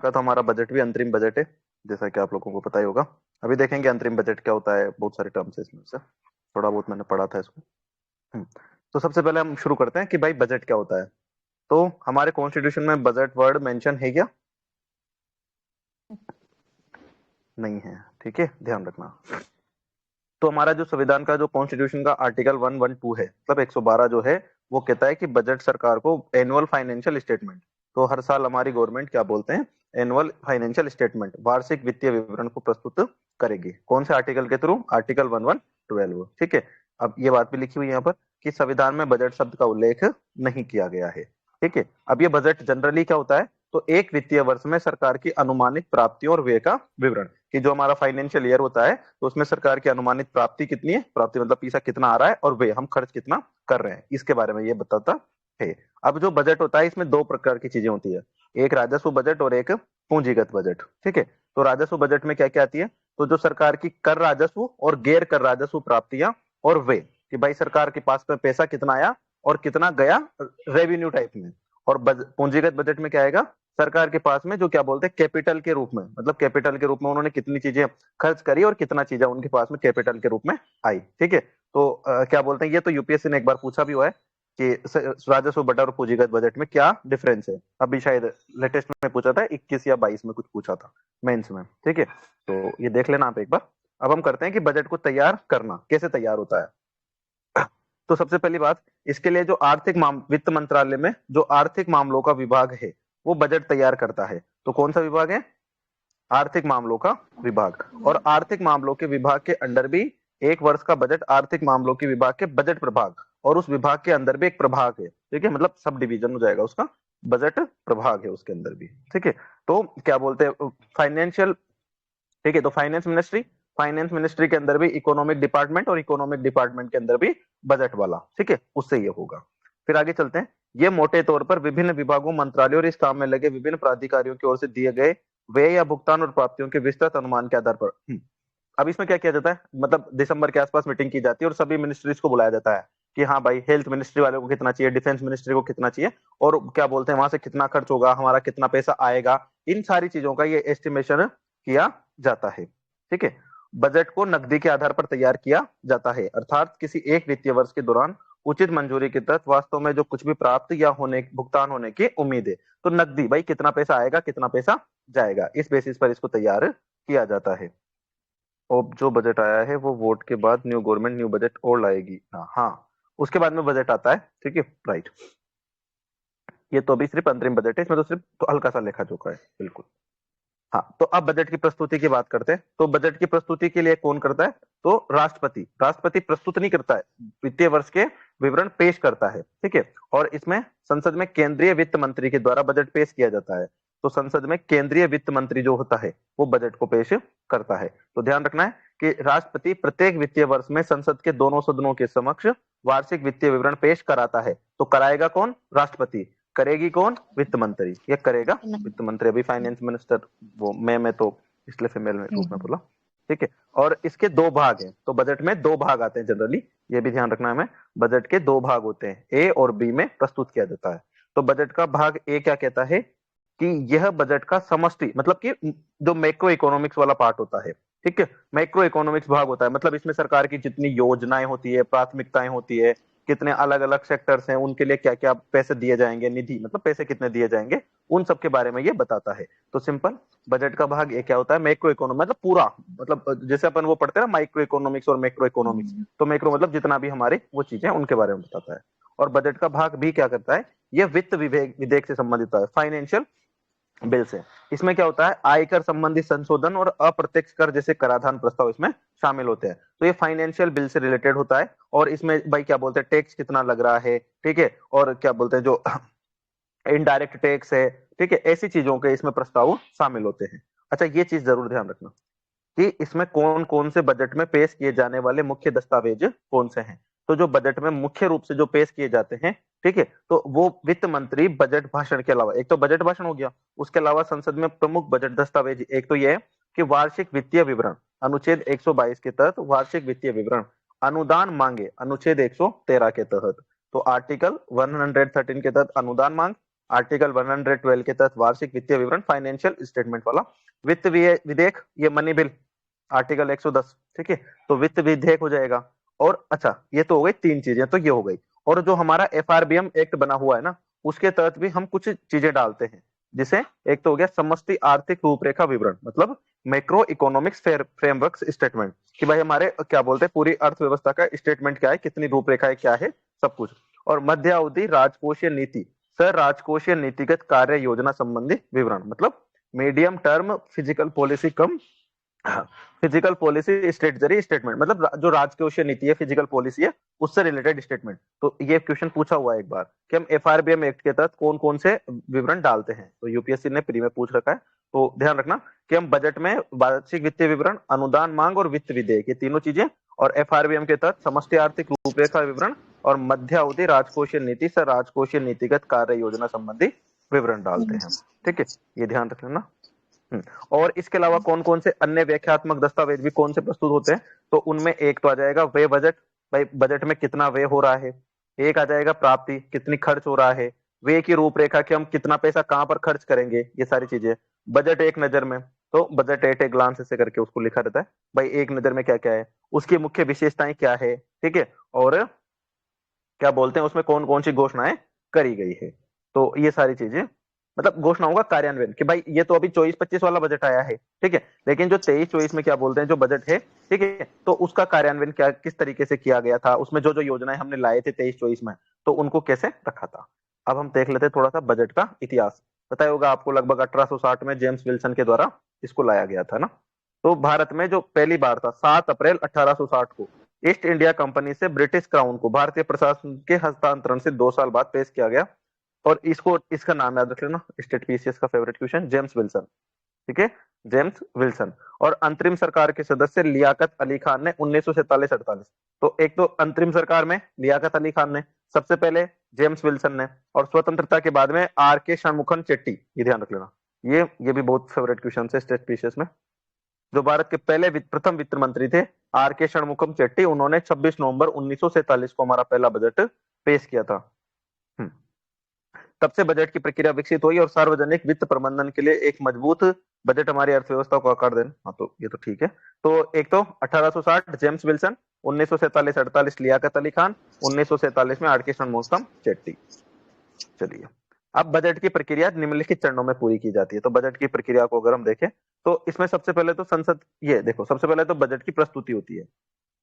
का तो हमारा बजट भी अंतरिम बजट है, जैसा कि आप लोगों को पता ही होगा। अभी देखेंगे अंतरिम बजट क्या होता है, बहुत सारे टर्म्स है इसमें से, थोड़ा बहुत मैंने पढ़ा था इसको। हम्म, तो सबसे पहले हम शुरू करते हैं कि भाई बजट क्या होता है। तो हमारे कॉन्स्टिट्यूशन में बजट वर्ड मेंशन है क्या? नहीं है, ठीक है, ध्यान रखना। तो हमारा जो संविधान का जो कॉन्स्टिट्यूशन का आर्टिकल 112 है, मतलब 112 जो है, वो कहता है कि बजट सरकार को एनुअल फाइनेंशियल स्टेटमेंट, तो हर साल हमारी गवर्नमेंट क्या बोलते हैं, एनुअल फाइनेंशियल स्टेटमेंट, वार्षिक वित्तीय विवरण को प्रस्तुत करेगी। कौन से आर्टिकल के थ्रू? आर्टिकल 1112, ठीक है। अब ये बात भी लिखी हुई है यहाँ पर कि संविधान में बजट शब्द का उल्लेख नहीं किया गया है, ठीक है। अब ये बजट जनरली क्या होता है, तो एक वित्तीय वर्ष में सरकार की अनुमानित प्राप्तियों और व्यय का विवरण, कि जो हमारा फाइनेंशियल ईयर होता है, तो उसमें सरकार की अनुमानित प्राप्ति कितनी है, प्राप्ति मतलब पैसा कितना आ रहा है, और व्यय हम खर्च कितना कर रहे हैं, इसके बारे में ये बताता है। अब जो बजट होता है इसमें दो प्रकार की चीजें होती है, एक राजस्व बजट और एक पूंजीगत बजट, ठीक है। तो राजस्व बजट में क्या क्या आती है, तो जो सरकार की कर राजस्व और गैर कर राजस्व प्राप्तियां और व्यय, कि भाई सरकार के पास में पैसा कितना आया और कितना गया रेवेन्यू टाइप में। और पूंजीगत बजट में क्या आएगा, सरकार के पास में जो क्या बोलते हैं कैपिटल के रूप में, मतलब कैपिटल के रूप में उन्होंने कितनी चीजें खर्च करी और कितना चीजें उनके पास में कैपिटल के रूप में आई, ठीक है। तो क्या बोलते हैं, ये तो यूपीएससी ने एक बार पूछा भी हुआ है कि राजस्व बजट और पूंजीगत बजट में क्या डिफरेंस है। अभी शायद लेटेस्ट में पूछा था, 21 या 22 में कुछ पूछा था मेंस में, ठीक है। तो ये देख लेना आप एक बार। अब हम करते हैं कि बजट को तैयार करना कैसे तैयार होता है। तो सबसे पहली बात, इसके लिए जो वित्त मंत्रालय में जो आर्थिक मामलों का विभाग है, वो बजट तैयार करता है। तो कौन सा विभाग है? आर्थिक मामलों का विभाग। और आर्थिक मामलों के विभाग के अंडर भी एक वर्ष का बजट आर्थिक मामलों के विभाग के बजट प्रभाग, और उस विभाग के अंदर भी एक प्रभाग है, ठीक है, मतलब सब डिवीजन हो जाएगा उसका, बजट प्रभाग है उसके अंदर भी, ठीक है। तो क्या बोलते हैं, फाइनेंशियल, ठीक है। तो फाइनेंस मिनिस्ट्री के अंदर भी इकोनॉमिक डिपार्टमेंट, और इकोनॉमिक डिपार्टमेंट के अंदर भी बजट वाला, ठीक है, उससे ये होगा। फिर आगे चलते हैं। ये मोटे तौर पर विभिन्न विभागों, मंत्रालयों और इस काम में लगे विभिन्न प्राधिकारियों की ओर से दिए गए व्यय या भुगतान और प्राप्तियों के विस्तृत अनुमान के आधार पर। अब इसमें क्या किया जाता है, मतलब दिसंबर के आसपास मीटिंग की जाती है और सभी मिनिस्ट्रीज को बुलाया जाता है कि हाँ भाई, हेल्थ मिनिस्ट्री वालों को कितना चाहिए, डिफेंस मिनिस्ट्री को कितना चाहिए, और क्या बोलते हैं वहां से कितना खर्च होगा, हमारा कितना पैसा आएगा, इन सारी चीजों का ये एस्टिमेशन किया जाता है, ठीक है। बजट को नकदी के आधार पर तैयार किया जाता है, अर्थात किसी एक वित्तीय वर्ष के दौरान उचित मंजूरी के तहत वास्तव में जो कुछ भी प्राप्त या होने भुगतान होने की उम्मीद है, तो नकदी भाई कितना पैसा आएगा कितना पैसा जाएगा, इस बेसिस पर इसको तैयार किया जाता है। और जो बजट आया है वो वोट के बाद न्यू गवर्नमेंट न्यू बजट और लाएगी ना, हाँ, उसके बाद में बजट आता है, ठीक है, राइट। ये तो अभी सिर्फ अंतरिम बजट है, इसमें तो सिर्फ तो हल्का सा लेखा जोखा है, बिल्कुल। हाँ, तो अब बजट की प्रस्तुति की बात करते हैं। तो बजट की प्रस्तुति के लिए कौन करता है, तो राष्ट्रपति। राष्ट्रपति प्रस्तुत नहीं करता है, वित्तीय वर्ष के विवरण पेश करता है, ठीक है। और इसमें संसद में केंद्रीय वित्त मंत्री के द्वारा बजट पेश किया जाता है। तो संसद में केंद्रीय वित्त मंत्री जो होता है वो बजट को पेश करता है। तो ध्यान रखना है कि राष्ट्रपति प्रत्येक वित्तीय वर्ष में संसद के दोनों सदनों के समक्ष वार्षिक वित्तीय विवरण पेश कराता है। तो कराएगा कौन? राष्ट्रपति। करेगी कौन? वित्त मंत्री। ये करेगा वित्त मंत्री। अभी फाइनेंस मिनिस्टर वो मैं तो इसलिए फीमेल में रूप में बोला, ठीक है। और इसके दो भाग हैं, तो बजट में दो भाग आते हैं जनरली, ये भी ध्यान रखना है हमें। बजट के दो भाग होते हैं, ए और बी में प्रस्तुत किया जाता है। तो बजट का भाग ए क्या कहता है कि यह बजट का समष्टि, मतलब कि जो मैक्रो इकोनॉमिक्स वाला पार्ट होता है, ठीक है, मैक्रो इकोनॉमिक्स भाग होता है, मतलब इसमें सरकार की जितनी योजनाएं होती है, प्राथमिकताएं होती है, कितने अलग अलग सेक्टर्स हैं, उनके लिए क्या क्या पैसे दिए जाएंगे, निधि मतलब पैसे कितने दिए जाएंगे, उन सब के बारे में ये बताता है। तो सिंपल, बजट का भाग ये क्या होता है, मैक्रो इकोनॉमिक मतलब पूरा, मतलब जैसे अपन वो पढ़ते हैं ना माइक्रो इकोनॉमिक्स और मैक्रो इकोनॉमिक्स, तो मैक्रो मतलब जितना भी हमारे वो चीजें उनके बारे में बताता है। और बजट का भाग भी क्या करता है, ये वित्त विधेयक से संबंधित है, फाइनेंशियल बिल से। इसमें क्या होता है, आयकर संबंधी संशोधन और अप्रत्यक्ष कर जैसे कराधान प्रस्ताव इसमें शामिल होते हैं। तो ये फाइनेंशियल बिल से रिलेटेड होता है। और इसमें भाई क्या बोलते हैं, टैक्स कितना लग रहा है, ठीक है, और क्या बोलते हैं जो इनडायरेक्ट टैक्स है, ठीक है, ऐसी चीजों के इसमें प्रस्ताव शामिल होते हैं। अच्छा, ये चीज जरूर ध्यान रखना कि इसमें कौन कौन से बजट में पेश किए जाने वाले मुख्य दस्तावेज कौन से हैं। तो जो बजट में मुख्य रूप से जो पेश किए जाते हैं, ठीक है, तो वो वित्त मंत्री बजट भाषण के अलावा, एक तो बजट भाषण हो गया, उसके अलावा संसद में प्रमुख बजट दस्तावेज, एक तो ये है कि वार्षिक वित्तीय विवरण, अनुच्छेद 122 के तहत वार्षिक वित्तीय विवरण, अनुदान मांगे अनुच्छेद 113 के तहत, तो आर्टिकल 113 के तहत अनुदान मांग, आर्टिकल 112 के तहत वार्षिक वित्तीय विवरण फाइनेंशियल स्टेटमेंट वाला, वित्त विधेयक ये मनी बिल आर्टिकल 110, ठीक है, तो वित्त विधेयक हो जाएगा। और अच्छा ये तो हो गई तीन चीजें, तो ये हो गई। और जो हमारा एफआरबीएम एक्ट बना हुआ है ना, उसके तहत भी हम कुछ चीजें डालते हैं, जिसे एक तो हो गया समष्टि आर्थिक रूपरेखा विवरण, मतलब मैक्रो इकोनॉमिक्स फ्रेमवर्क स्टेटमेंट, कि भाई हमारे क्या बोलते हैं पूरी अर्थव्यवस्था का स्टेटमेंट क्या है, कितनी रूपरेखाएं क्या है, सब कुछ। और मध्य अवधि राजकोषीय नीति, सर राजकोषीय नीतिगत कार्य योजना संबंधी विवरण, मतलब मीडियम टर्म फिजिकल पॉलिसी कम फिजिकल पॉलिसी स्ट्रेटजरी स्टेटमेंट, मतलब जो राजकोषीय नीति है, फिजिकल पॉलिसी है, उससे रिलेटेड स्टेटमेंट। तो ये क्वेश्चन पूछा हुआ है एक बार कि हम एफआरबीएम एक्ट के तहत कौन कौन से विवरण डालते हैं, तो यूपीएससी ने प्री में पूछ रखा है। तो ध्यान रखना कि हम बजट में वार्षिक वित्तीय विवरण, अनुदान मांग और वित्त विधेयक, ये तीनों चीजें, और एफआरबीएम के तहत समष्टि आर्थिक रूपरेखा विवरण और मध्य अवधि राजकोषीय नीति से राजकोषीय नीतिगत कार्य योजना संबंधी विवरण डालते हैं, ठीक है, ये ध्यान रख लेना। और इसके अलावा कौन कौन से अन्य व्याख्यात्मक दस्तावेज भी कौन से प्रस्तुत होते हैं, तो उनमें एक तो आ जाएगा व्यय बजट, भाई बजट में कितना व्यय हो रहा है। एक आ जाएगा प्राप्ति, कितनी खर्च हो रहा है। व्यय की रूपरेखा कि हम कितना पैसा कहां पर खर्च करेंगे, ये सारी चीजें। बजट एक नजर में, तो बजट एट ए ग्लांस ऐसे करके उसको लिखा रहता है, भाई एक नजर में क्या क्या है, उसकी मुख्य विशेषताएं क्या है, ठीक है, और क्या बोलते हैं उसमें कौन कौन सी घोषणाएं करी गई है। तो ये सारी चीजें, मतलब घोषणाओं का कार्यान्वयन, कि भाई ये तो अभी 24-25 वाला बजट आया है, ठीक है, लेकिन जो 23-24 में क्या बोलते हैं जो बजट है, ठीक है, तो उसका कार्यान्वयन क्या किस तरीके से किया गया था, उसमें जो जो योजनाएं हमने लाए थे 23-24 में, तो उनको कैसे रखा था। अब हम देख लेते हैं थोड़ा सा बजट का इतिहास। पता होगा आपको लगभग 1860 में जेम्स विल्सन के द्वारा इसको लाया गया था ना। तो भारत में जो पहली बार था 7 अप्रैल 1860 को ईस्ट इंडिया कंपनी से ब्रिटिश क्राउन को भारतीय प्रशासन के हस्तांतरण से 2 साल बाद पेश किया गया। और इसको इसका नाम याद रख लेना, स्टेट पीसीएस का फेवरेट क्वेश्चन, जेम्स विल्सन, ठीक है, जेम्स विल्सन। और अंतरिम सरकार के सदस्य लियाकत अली खान ने 1947-48। तो एक तो अंतरिम सरकार में लियाकत अली खान ने, सबसे पहले जेम्स विल्सन ने, और स्वतंत्रता के बाद में आर के षणमुखम चेट्टी, ये ध्यान रख लेना। ये भी बहुत फेवरेट क्वेश्चन है स्टेट पीसीएस में। जो भारत के पहले प्रथम वित्त मंत्री थे आर के षणमुखम चेट्टी, उन्होंने 26 नवंबर 1947 को हमारा पहला बजट पेश किया था। तब से बजट की प्रक्रिया विकसित हुई और सार्वजनिक वित्त प्रबंधन के लिए एक मजबूत बजट हमारी अर्थव्यवस्था को आकार देना। हाँ तो ये तो ठीक है। तो एक तो 1860 जेम्स विल्सन, 1947-48 लियाकत अली खान, 1947 में आर के षणमुखम चेट्टी। चलिए, अब बजट की प्रक्रिया निम्नलिखित चरणों में पूरी की जाती है। तो बजट की प्रक्रिया को अगर हम देखें तो इसमें सबसे पहले तो संसद, ये देखो सबसे पहले तो बजट की प्रस्तुति होती है।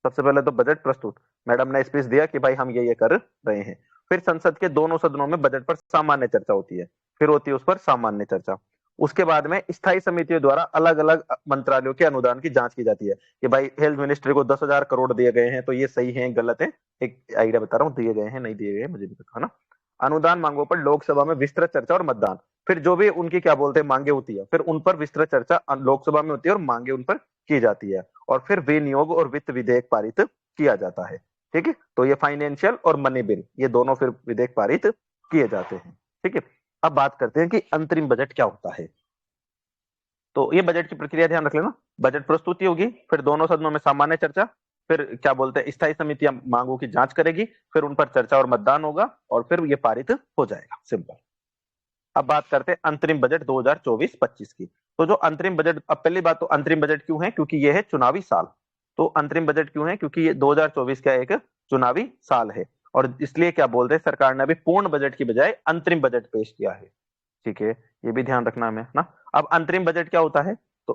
सबसे पहले तो बजट प्रस्तुत, मैडम ने स्पीच दिया कि भाई हम ये कर रहे हैं। फिर संसद के दोनों सदनों में बजट पर सामान्य चर्चा होती है, फिर होती है उस पर सामान्य चर्चा। उसके बाद में स्थायी समितियों द्वारा अलग अलग मंत्रालयों के अनुदान की जांच की जाती है कि भाई हेल्थ मिनिस्ट्री को 10,000 करोड़ दिए गए हैं, तो ये सही है गलत है, एक आइडिया बता रहा हूँ, दिए गए हैं नहीं दिए गए मुझे नहीं पता ना। अनुदान मांगों पर लोकसभा में विस्तृत चर्चा और मतदान। फिर जो भी उनकी क्या बोलते हैं मांगे होती है, फिर उन पर विस्तृत चर्चा लोकसभा में होती है और मांगे उन पर की जाती है, और फिर विनियोग और वित्त विधेयक पारित किया जाता है। ठीक है, तो ये फाइनेंशियल और मनी बिल, ये दोनों फिर विधेयक पारित किए जाते हैं। ठीक है, अब बात करते हैं कि अंतरिम बजट क्या होता है। तो ये बजट की प्रक्रिया ध्यान रख लेना, बजट प्रस्तुति होगी, फिर दोनों सदनों में सामान्य चर्चा, फिर क्या बोलते हैं स्थायी समितियां मांगों की जांच करेगी, फिर उन पर चर्चा और मतदान होगा, और फिर ये पारित हो जाएगा, सिंपल। अब बात करते हैं अंतरिम बजट 2024-25 की। तो जो अंतरिम बजट, अब पहली बात तो अंतरिम बजट क्यों है, क्योंकि ये है चुनावी साल। तो अंतरिम बजट क्यों है, क्योंकि ये 2024 का एक चुनावी साल है, और इसलिए क्या बोलते हैं सरकार ने अभी पूर्ण बजट की बजाय अंतरिम बजट पेश किया है। ठीक है, ये भी ध्यान रखना हमें ना। अब अंतरिम बजट क्या होता है, तो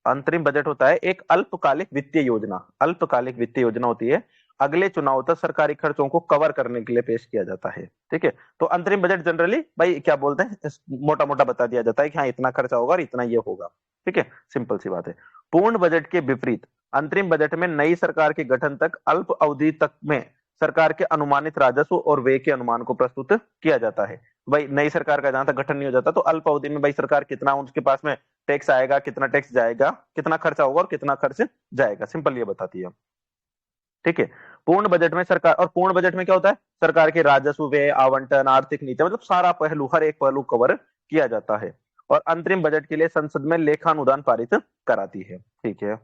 अंतरिम बजट होता है एक अल्पकालिक वित्तीय योजना, अल्पकालिक वित्तीय योजना होती है, अगले चुनाव तक सरकारी खर्चों को कवर करने के लिए पेश किया जाता है। ठीक है, तो अंतरिम बजट जनरली भाई क्या बोलते हैं मोटा मोटा बता दिया जाता है कि हाँ इतना खर्चा होगा और इतना ये होगा। ठीक है, सिंपल सी बात है। पूर्ण बजट के विपरीत अंतरिम बजट में नई सरकार के गठन तक अल्प अवधि तक में सरकार के अनुमानित राजस्व और व्यय के अनुमान को प्रस्तुत किया जाता है। भाई नई सरकार का जहां तक गठन नहीं हो जाता तो अल्प अवधि में भाई सरकार कितना उसके पास में टैक्स आएगा, कितना टैक्स जाएगा, कितना खर्चा होगा और कितना खर्च जाएगा, सिंपल ये बताती है। ठीक है, पूर्ण बजट में सरकार, और पूर्ण बजट में क्या होता है सरकार के राजस्व, व्यय, आवंटन, आर्थिक नीति, मतलब सारा पहलू, हर एक पहलू कवर किया जाता है। और अंतरिम बजट के लिए संसद में लेखानुदान पारित कराती है। ठीक है,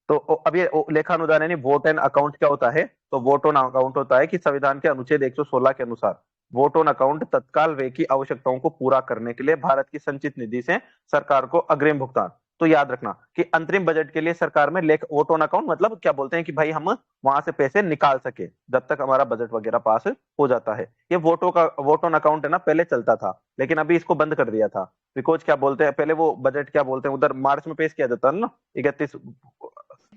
तो अब ये लेखानुदान यानी वोट एंड अकाउंट क्या होता है, तो वोट ऑन अकाउंट होता है कि संविधान के अनुच्छेद 116 के अनुसार वोट ऑन अकाउंट तत्काल व्यय की आवश्यकताओं को पूरा करने के लिए भारत की संचित निधि से सरकार को अग्रिम भुगतान। तो याद रखना कि अंतरिम बजट के लिए सरकार में लेख वोट ऑन अकाउंट मतलब क्या बोलते हैं कि भाई हम वहां से पैसे निकाल सके जब तक हमारा बजट वगैरह पास हो जाता है। ये वोट ऑन अकाउंट है ना, पहले चलता था लेकिन अभी इसको बंद कर दिया था। बिकॉज क्या बोलते हैं, पहले वो बजट क्या बोलते हैं उधर मार्च में पेश किया जाता है ना, 31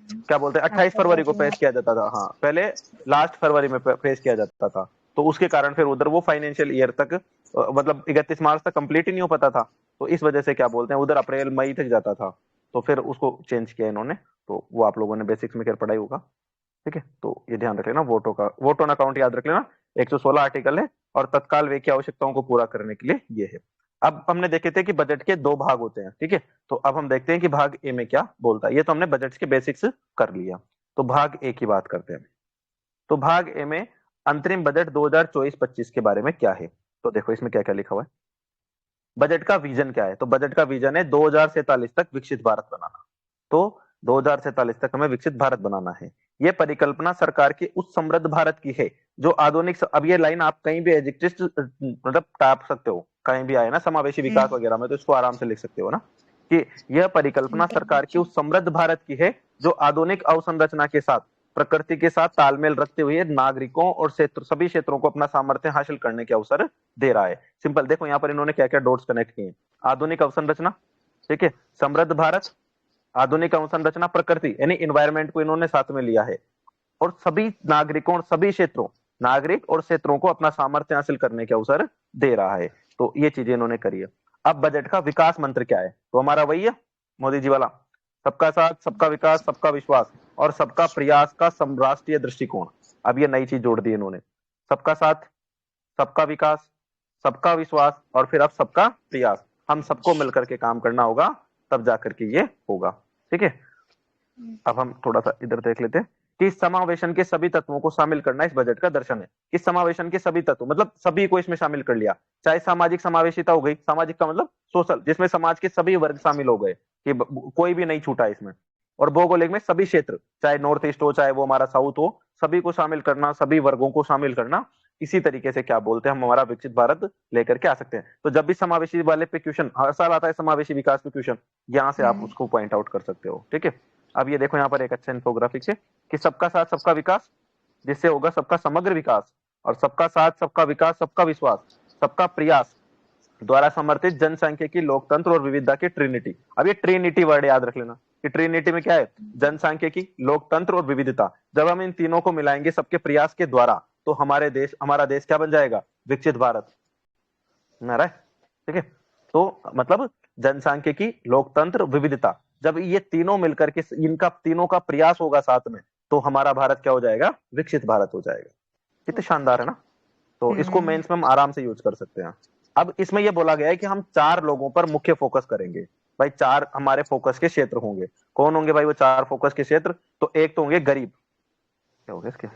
क्या बोलते हैं 28 फरवरी को पेश किया जाता था। हाँ, पहले लास्ट फरवरी में पेश किया जाता था। तो उसके कारण फिर उधर वो फाइनेंशियल ईयर तक मतलब 31 मार्च तक कंप्लीट ही नहीं हो पाता था। तो इस वजह से क्या बोलते हैं उधर अप्रैल मई तक जाता था। तो फिर उसको चेंज किया इन्होंने। तो वो आप लोगों ने बेसिक्स में क्या पढ़ाई होगा। ठीक है, तो ये ध्यान रख लेना, वोट ऑन अकाउंट याद रख लेना, 116 आर्टिकल है और तत्काल व्यय की आवश्यकताओं को पूरा करने के लिए ये है। अब हमने देखे थे कि बजट के 2 भाग होते हैं। ठीक है, तो अब हम देखते हैं कि भाग ए में क्या बोलता है। ये तो हमने बजट के बेसिक्स कर लिया। तो भाग ए की बात करते हैं। तो भाग ए में अंतरिम बजट 2024-25 के बारे में क्या है। तो देखो इसमें क्या क्या लिखा हुआ है। बजट का विजन क्या है। तो बजट का विजन है 2047 तक विकसित भारत बनाना। तो 2047 तक हमें विकसित भारत बनाना है। यह परिकल्पना सरकार की उस समृद्ध भारत की है जो आधुनिक, अब ये लाइन आप कहीं भी एडजेक्टिव मतलब टाप सकते हो, कहीं भी आए ना समावेशी विकास वगैरह में, तो इसको आराम से लिख सकते हो ना कि यह परिकल्पना सरकार की उस समृद्ध भारत की है जो आधुनिक अवसंरचना के साथ प्रकृति के साथ तालमेल रखते हुए नागरिकों और सभी क्षेत्रों को अपना सामर्थ्य हासिल करने के अवसर दे रहा है। सिंपल देखो यहाँ पर इन्होंने क्या क्या डॉट्स कनेक्ट किए। आधुनिक अवसंरचना, ठीक है, समृद्ध भारत, आधुनिक अवसंरचना, प्रकृति यानी इन्वायरमेंट को इन्होंने साथ में लिया है, और सभी नागरिकों और सभी क्षेत्रों, नागरिक और क्षेत्रों को अपना सामर्थ्य हासिल करने के अवसर दे रहा है। तो ये चीजें इन्होंने करी है। अब बजट का विकास मंत्र क्या है। तो हमारा वही है मोदी जी वाला, सबका साथ सबका विकास सबका विश्वास और सबका प्रयास का राष्ट्रीय दृष्टिकोण। अब ये नई चीज जोड़ दी इन्होंने, सबका साथ सबका विकास सबका विश्वास और फिर अब सबका प्रयास। हम सबको मिलकर के काम करना होगा तब जाकर के ये होगा। ठीक है, अब हम थोड़ा सा इधर देख लेते हैं कि इस समावेशन के सभी तत्वों को शामिल करना इस बजट का दर्शन है। इस समावेशन के सभी तत्व मतलब सभी को इसमें शामिल कर लिया। चाहे सामाजिक समावेशिता हो गई, सामाजिक का मतलब सोशल, जिसमें समाज के सभी वर्ग शामिल हो गए कि कोई भी नहीं छूटा इसमें। और भौगोलिक में सभी क्षेत्र, चाहे नॉर्थ ईस्ट हो चाहे वो हमारा साउथ हो, सभी को शामिल करना, सभी वर्गों को शामिल करना। इसी तरीके से क्या बोलते हैं हम हमारा विकसित भारत लेकर के आ सकते हैं। तो जब भी समावेशी वाले पे क्वेश्चन हर साल आता है, समावेशी विकास पे क्वेश्चन, यहाँ से आप उसको पॉइंट आउट कर सकते हो। ठीक है, अब ये देखो यहाँ पर एक अच्छा इन्फोग्राफिक है कि सबका साथ सबका विकास, जिससे होगा सबका समग्र विकास, और सबका साथ सबका विकास सबका विश्वास सबका प्रयास द्वारा समर्थित जनसांख्यिकी, लोकतंत्र और विविधता की ट्रिनिटी। अब ये ट्रिनिटी वर्ड याद रख लेना कि ट्रिनिटी में क्या है, जनसांख्यिकी, लोकतंत्र और विविधता। जब हम इन तीनों को मिलाएंगे सबके प्रयास के द्वारा, तो हमारा देश क्या बन जाएगा, विकसित भारत। ठीक है, तो मतलब जनसांख्यिकी, लोकतंत्र, विविधता, जब ये तीनों मिलकर के इनका तीनों का प्रयास होगा साथ में, तो हमारा भारत क्या हो जाएगा, विकसित भारत हो जाएगा। कितने शानदार है ना। तो इसको मेंस में हम आराम से यूज कर सकते हैं। अब इसमें यह बोला गया है कि हम 4 लोगों पर मुख्य फोकस करेंगे। भाई 4 हमारे फोकस के क्षेत्र होंगे। कौन होंगे भाई वो 4 फोकस के क्षेत्र। तो एक तो होंगे गरीब, क्या हो गया इसके,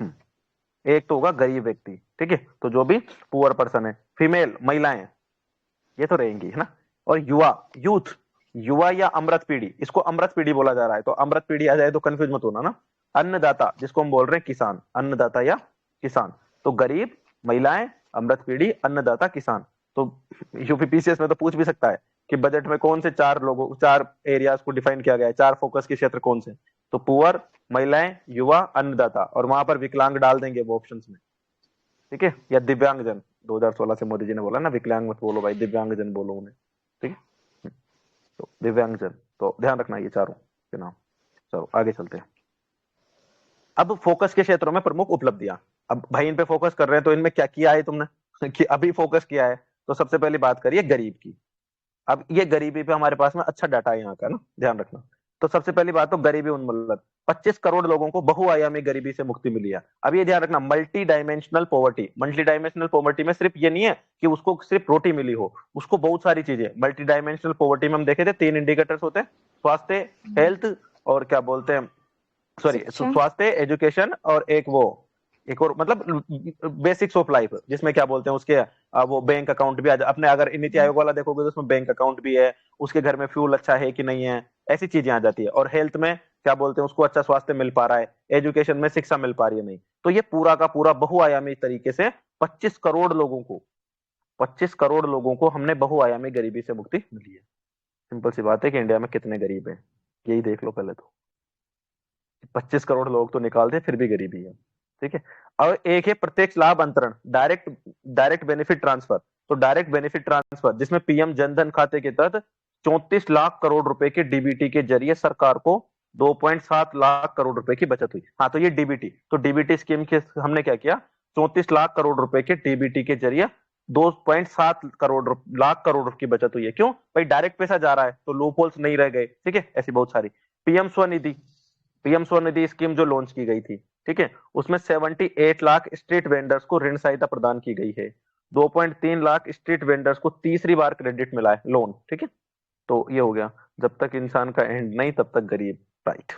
एक तो होगा गरीब व्यक्ति। ठीक है, तो जो भी पुअर पर्सन है, फीमेल महिलाएं ये तो रहेंगी है ना, और युवा यूथ, युवा या अमृत पीढ़ी, इसको अमृत पीढ़ी बोला जा रहा है तो अमृत पीढ़ी आ जाए तो कंफ्यूज मत होना ना। अन्नदाता जिसको हम बोल रहे हैं किसान, अन्नदाता या किसान। तो गरीब, महिलाएं, अमृत पीढ़ी, अन्नदाता, किसान। तो यूपीपीसीएस में तो पूछ भी सकता है कि बजट में कौन से 4 एरियाज को डिफाइन किया गया है, 4 फोकस के क्षेत्र कौन से। तो पुअर, महिलाएं, युवा, अन्नदाता, और वहां पर विकलांग डाल देंगे वो ऑप्शंस में। ठीक है, या दिव्यांगजन, 2016 से मोदी जी ने बोला ना विकलांग मत बोलो भाई, दिव्यांगजन बोलो उन्हें। ठीक है, तो दिव्यांगजन, तो ध्यान रखना ये 4 के नाम। चलो आगे चलते हैं। अब फोकस के क्षेत्रों में प्रमुख उपलब्धियां। अब भाई इन पे फोकस कर रहे हैं तो इनमें क्या किया है तुमने कि अभी फोकस किया है। तो सबसे पहली बात करिए गरीब की। अब ये गरीबी पे हमारे पास में अच्छा डाटा है यहाँ का ना, ध्यान रखना। तो सबसे पहली बात तो गरीबी उन्मूलन, 25 करोड़ लोगों को बहुआयामी गरीबी से मुक्ति मिली है। अब ये ध्यान रखना, multi dimensional poverty, multi dimensional poverty में सिर्फ ये नहीं है कि उसको सिर्फ रोटी मिली हो, उसको बहुत सारी चीजें। मल्टी डायमेंशनल पॉवर्टी में हम देखे थे 3 इंडिकेटर्स होते हैं, स्वास्थ्य, हेल्थ, और क्या बोलते हैं सॉरी स्वास्थ्य, एजुकेशन, और एक और मतलब बेसिक्स ऑफ लाइफ, जिसमें क्या बोलते हैं उसके वो बैंक अकाउंट भी अपने अगर नीति आयोग वाला देखोगे तो उसमें बैंक अकाउंट भी है, उसके घर में फ्यूल अच्छा है कि नहीं है, ऐसी चीजें आ जाती है। और हेल्थ में क्या बोलते हैं उसको अच्छा स्वास्थ्य मिल पा रहा है, एजुकेशन में शिक्षा मिल पा रही है नहीं। तो ये पूरा का पूरा बहुआयामी तरीके से 25 करोड़ लोगों को 25 करोड़ लोगों को हमने बहुआयामी गरीबी से मुक्ति मिली है। सिंपल सी बात है कि इंडिया में कितने गरीब हैं, यही देख लो पहले तो। 25 करोड़ लोग तो निकालते फिर भी गरीबी है, ठीक है। और एक है प्रत्यक्ष लाभ अंतरण, डायरेक्ट डायरेक्ट बेनिफिट ट्रांसफर। तो डायरेक्ट बेनिफिट ट्रांसफर जिसमें पीएम जनधन खाते के तहत 34 लाख करोड़ रुपए के डीबीटी के जरिए सरकार को 2.7 लाख करोड़ रुपए की बचत हुई। हाँ, तो ये डीबीटी, तो डीबीटी स्कीम के हमने क्या किया, 34 लाख करोड़ रुपए के डीबीटी के जरिए 2.7 लाख करोड़ की बचत हुई है। क्यों भाई, डायरेक्ट पैसा जा रहा है तो लूप होल्स नहीं रह गए, ठीक है। ऐसी बहुत सारी पीएम स्वनिधि स्कीम जो लॉन्च की गई थी, ठीक है, उसमें 78 लाख स्ट्रीट वेंडर्स को ऋण सहायता प्रदान की गई है। 2.3 लाख स्ट्रीट वेंडर्स को तीसरी बार क्रेडिट मिला है, लोन, ठीक है। तो ये हो गया, जब तक इंसान का एंड नहीं तब तक गरीब, राइट।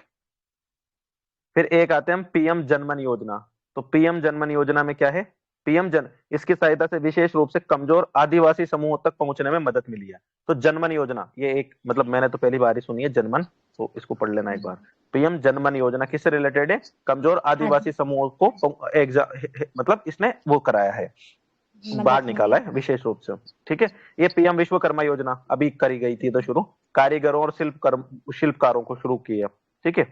फिर एक आते हैं हम पीएम जनमन योजना। तो पीएम जनमन योजना में क्या है, पीएम जन, इसकी सहायता से विशेष रूप से कमजोर आदिवासी समूहों तक पहुंचने में मदद मिली है। तो जनमन योजना, ये एक मतलब मैंने तो पहली बार ही सुनी है जनमन, तो इसको पढ़ लेना एक बार। पीएम जनमन योजना किससे रिलेटेड है, कमजोर आदिवासी समूहों को मतलब इसने वो कराया है, बाहर निकाला है विशेष रूप से, ठीक है। ये पीएम विश्वकर्मा योजना अभी करी गई थी तो शुरू, कारीगरों और शिल्पकारों को शुरू की है, ठीक है।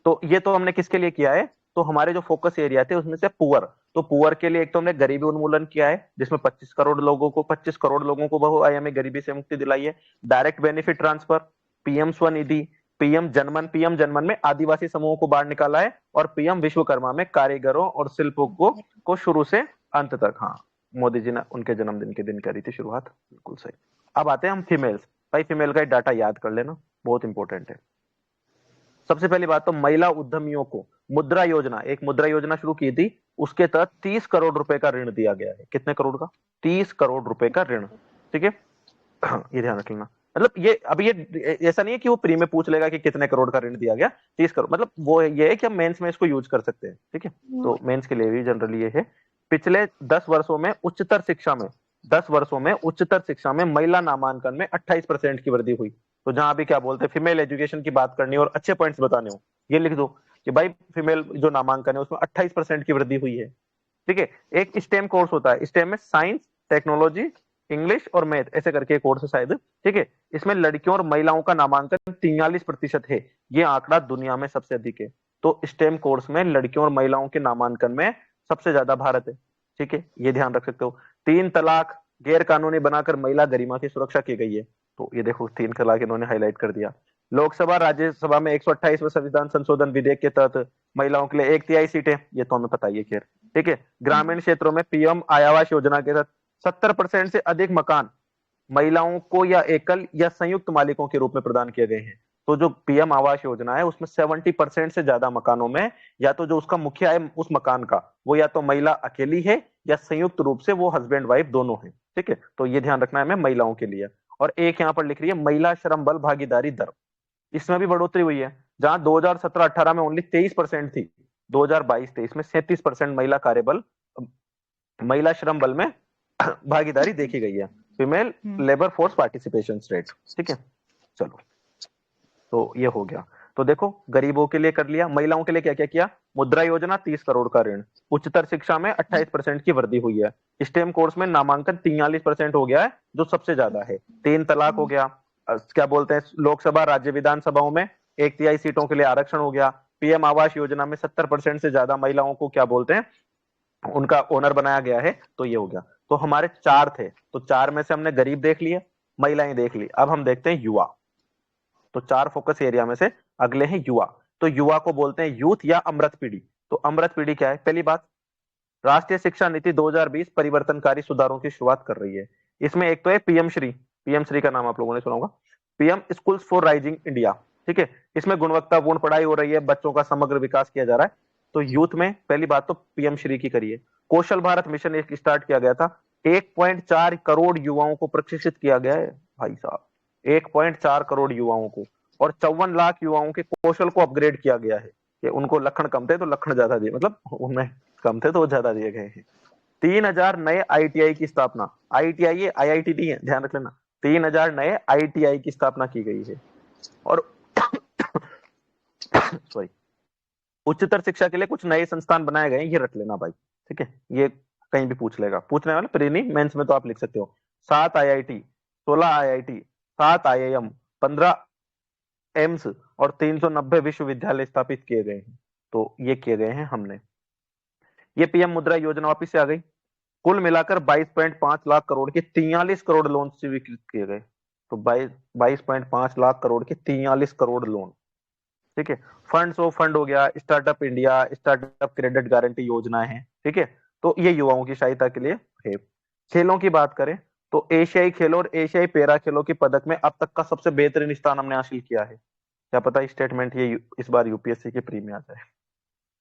तो ये तो हमने किसके लिए किया है, तो हमारे जो फोकस एरिया थे उसमें से पुअर, तो पुअर के लिए एक तो हमने गरीबी उन्मूलन किया है जिसमें 25 करोड़ लोगों को बहुआयामी गरीबी से मुक्ति दिलाई है। Direct benefit transfer, PM Svanidhi, PM जनमन में आदिवासी समूहों को बाहर निकाला है, और पीएम विश्वकर्मा में कारीगरों और शिल्पों को शुरू से अंत तक। हाँ, मोदी जी ने उनके जन्मदिन के दिन करी थी शुरुआत, बिल्कुल सही। अब आते हैं हम फीमेल्स। भाई फीमेल का डाटा याद कर लेना, बहुत इंपॉर्टेंट है। सबसे पहली बात तो महिला उद्यमियों को मुद्रा योजना, एक मुद्रा योजना शुरू की थी, उसके तहत 30 करोड़ रुपए का ऋण दिया गया है। कितने करोड़ का, 30 करोड़ रुपए का ऋण, ठीक है। ये ध्यान रख लेना, मतलब ये अभी ये ऐसा नहीं है कि वो प्री में पूछ लेगा कि कितने करोड़ का ऋण दिया गया, 30 करोड़, मतलब वो ये है कि हम मेंस में इसको यूज कर सकते हैं, ठीक है। तो मेंस के लिए भी जनरली ये है। पिछले 10 वर्षों में उच्चतर शिक्षा में 10 वर्षों में उच्चतर शिक्षा में महिला नामांकन में 28% की वृद्धि हुई। तो जहां भी क्या बोलते हैं फीमेल एजुकेशन की बात करनी और अच्छे पॉइंट्स बताने हो, ये लिख दो कि भाई फीमेल जो नामांकन है उसमें 28% की वृद्धि हुई है, ठीक है। एक स्टेम कोर्स होता है, स्टेम में साइंस, टेक्नोलॉजी, इंग्लिश और मैथ ऐसे करके कोर्स है शायद, ठीक है। इसमें लड़कियों और महिलाओं का नामांकन 43% है, ये आंकड़ा दुनिया में सबसे अधिक है। तो स्टेम कोर्स में लड़कियों और महिलाओं के नामांकन में सबसे ज्यादा भारत है, ठीक है, ये ध्यान रख सकते हो। 3 तलाक गैर कानूनी बनाकर महिला गरिमा की सुरक्षा की गई है, तो ये देखो 3 तलाक इन्होंने हाईलाइट कर दिया। लोकसभा राज्यसभा में 128वें संविधान संशोधन विधेयक के तहत महिलाओं के लिए 1/3 सीटें, ये तो हमें पता ही है खैर, ठीक है। ग्रामीण क्षेत्रों में पीएम आवास योजना के तहत 70% से अधिक मकान महिलाओं को या एकल या संयुक्त मालिकों के रूप में प्रदान किए गए हैं। तो जो पीएम आवास योजना है उसमें 70% से ज्यादा मकानों में या तो जो उसका मुखिया है उस मकान का, वो या तो महिला अकेली है या संयुक्त रूप से वो हस्बैंड वाइफ दोनों है, ठीक है। तो ये ध्यान रखना है हमें महिलाओं के लिए। और एक यहाँ पर लिख रही है महिला श्रम बल भागीदारी दर, इसमें भी बढ़ोतरी हुई है। जहां 2017-18 में ओनली 23% थी, 2022-23 में 37% महिला श्रम बल में भागीदारी देखी गई है, female labour force participation rate, ठीक है। चलो, तो ये हो गया। तो देखो गरीबों के लिए कर लिया, महिलाओं के लिए क्या क्या किया, मुद्रा योजना 30 करोड़ का ऋण, उच्चतर शिक्षा में 28% की वृद्धि हुई है, स्टेम कोर्स में नामांकन 43% हो गया है जो सबसे ज्यादा है, 3 तलाक हो गया, क्या बोलते हैं लोकसभा राज्य विधानसभाओं में 1/3 सीटों के लिए आरक्षण हो गया, पीएम आवास योजना में 70% से ज्यादा महिलाओं को क्या बोलते हैं उनका ओनर बनाया गया है, तो ये हो गया। तो हमारे 4 थे, तो 4 में से हमने गरीब देख लिए, महिलाएं देख ली, अब हम देखते हैं युवा। तो 4 फोकस एरिया में से अगले हैं युवा। तो युवा को बोलते हैं यूथ या अमृत पीढ़ी। तो अमृत पीढ़ी क्या है, पहली बात राष्ट्रीय शिक्षा नीति 2020 परिवर्तनकारी सुधारों की शुरुआत कर रही है। इसमें एक तो है पीएम श्री का नाम आप लोगों ने सुना होगा, PM schools for rising India, ठीक है। इसमें गुणवत्तापूर्ण पढ़ाई हो रही है, बच्चों का समग्र विकास किया जा रहा है। तो यूथ में पहली बात तो पीएम श्री की करिए। कौशल भारत मिशन एक स्टार्ट किया गया था, 1.4 करोड़ युवाओं को प्रशिक्षित किया गया है भाई साहब, 1.4 करोड़ युवाओं को, और 54 लाख युवाओं के कौशल को अपग्रेड किया गया है कि उनको लक्षण कम थे तो लक्षण ज्यादा दिए, मतलब उनमें कम थे तो वो ज्यादा दिए गए हैं। 3000 नए आईटीआई की स्थापना, आईटीआई है आईआईटी नहीं है, ध्यान रख लेना, 3000 नए आईटीआई की स्थापना की गई है। और सॉरी, उच्चतर शिक्षा के लिए कुछ नए संस्थान बनाए गए हैं, ये रख लेना भाई, ठीक है। ये कहीं भी पूछ लेगा, पूछने वाले प्री नहीं मेंस में तो आप लिख सकते हो 7 आईआईटी, 16 आईआईटी, 7 आईआईएम, 15 एम्स और 390 विश्वविद्यालय स्थापित किए गए हैं। तो ये किए गए हैं हमने। ये पीएम मुद्रा योजना वापिस से आ गई। कुल मिलाकर 22.5 लाख करोड़ के 43 करोड़ लोन स्वीकृत किए गए। तो 22.5 लाख करोड़ के 43 करोड़ लोन, ठीक है। फंड्स ऑफ फंड हो गया, startup India, startup credit guarantee योजना है, ठीक है। तो ये युवाओं की सहायता के लिए है। खेलों की बात करें तो एशियाई खेलों और एशियाई पैरा खेलों के पदक में अब तक का सबसे बेहतरीन स्थान हमने हासिल किया है। क्या पता स्टेटमेंट ये इस बार यूपीएससी के प्री में आ जाए,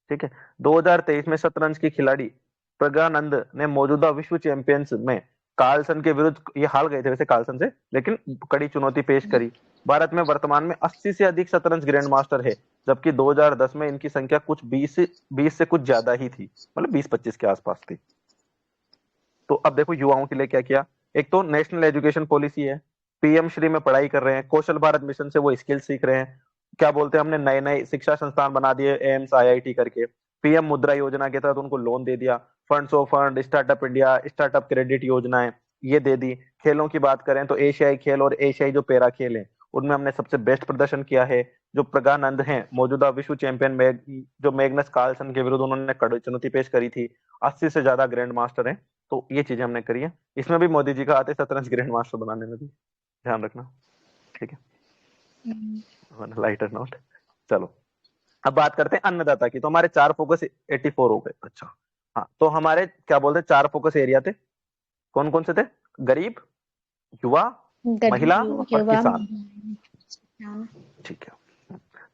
ठीक है। 2023 में शतरंज की खिलाड़ी प्रज्ञानंद ने मौजूदा विश्व चैंपियंस में कार्लसन के विरुद्ध, ये हार गए थे वैसे कार्लसन से, लेकिन कड़ी चुनौती पेश करी। भारत में वर्तमान में 80 से अधिक शतरंज ग्रैंड मास्टर है, जबकि 2010 में इनकी संख्या कुछ 20 से कुछ ज्यादा ही थी, मतलब 20-25 के आसपास थी। तो अब देखो युवाओं के लिए क्या किया। एक तो नेशनल एजुकेशन पॉलिसी है, पीएम श्री में पढ़ाई कर रहे हैं, कौशल भारत मिशन से वो स्किल सीख रहे हैं। क्या बोलते हैं, हमने नए नए शिक्षा संस्थान बना दिए, एम्स आईआईटी करके। पीएम मुद्रा योजना के तहत उनको लोन दे दिया। Funds of fund, startup India, startup credit योजनाएं ये दे दी। खेलों की बात करें तो एशियाई खेल और एशियाई जो पैरा खेल है उनमें हमने सबसे बेस्ट प्रदर्शन किया है। जो प्रज्ञानंद हैं मौजूदा विश्व चैंपियन जो मैग्नस कार्लसन के विरुद्ध उन्होंने कड़ी चुनौती पेश करी थी, 80 से ज्यादा ग्रैंड मास्टर हैं। तो ये चीजें हमने करी है। इसमें भी मोदी जी का हाथ है शतरंज ग्रैंड मास्टर बनाने में भी, ध्यान रखना, ठीक है। Lighter note. चलो अब बात करते हैं अन्नदाता की। तो हमारे 4 फोकस 84 हो गए। अच्छा हाँ, तो हमारे क्या बोलते हैं 4 फोकस एरिया थे, कौन कौन से थे? गरीब, युवा, महिला और किसान, ठीक है।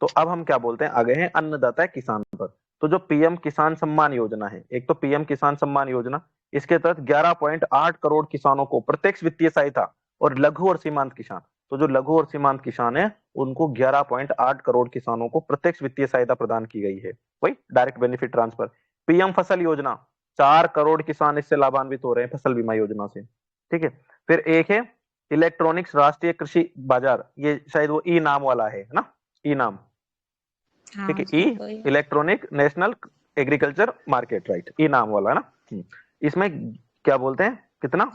तो अब हम क्या बोलते हैं, आगे हैं अन्नदाता किसान पर। तो जो पीएम किसान सम्मान योजना है, एक तो पीएम किसान सम्मान योजना, इसके तहत 11.8 करोड़ किसानों को प्रत्यक्ष वित्तीय सहायता, और लघु और सीमांत किसान, तो जो लघु और सीमांत किसान है उनको 11.8 करोड़ किसानों को प्रत्यक्ष वित्तीय सहायता प्रदान की गई है, वही डायरेक्ट बेनिफिट ट्रांसफर। पीएम फसल योजना, 4 करोड़ किसान इससे लाभान्वित हो रहे हैं फसल बीमा योजना से, ठीक है। फिर एक है इलेक्ट्रॉनिक्स राष्ट्रीय कृषि बाजार, ये शायद वो ई नाम वाला है ना, ई नाम, ठीक है। E electronic national agriculture market, right, e NAM वाला है ना। इसमें क्या बोलते हैं, कितना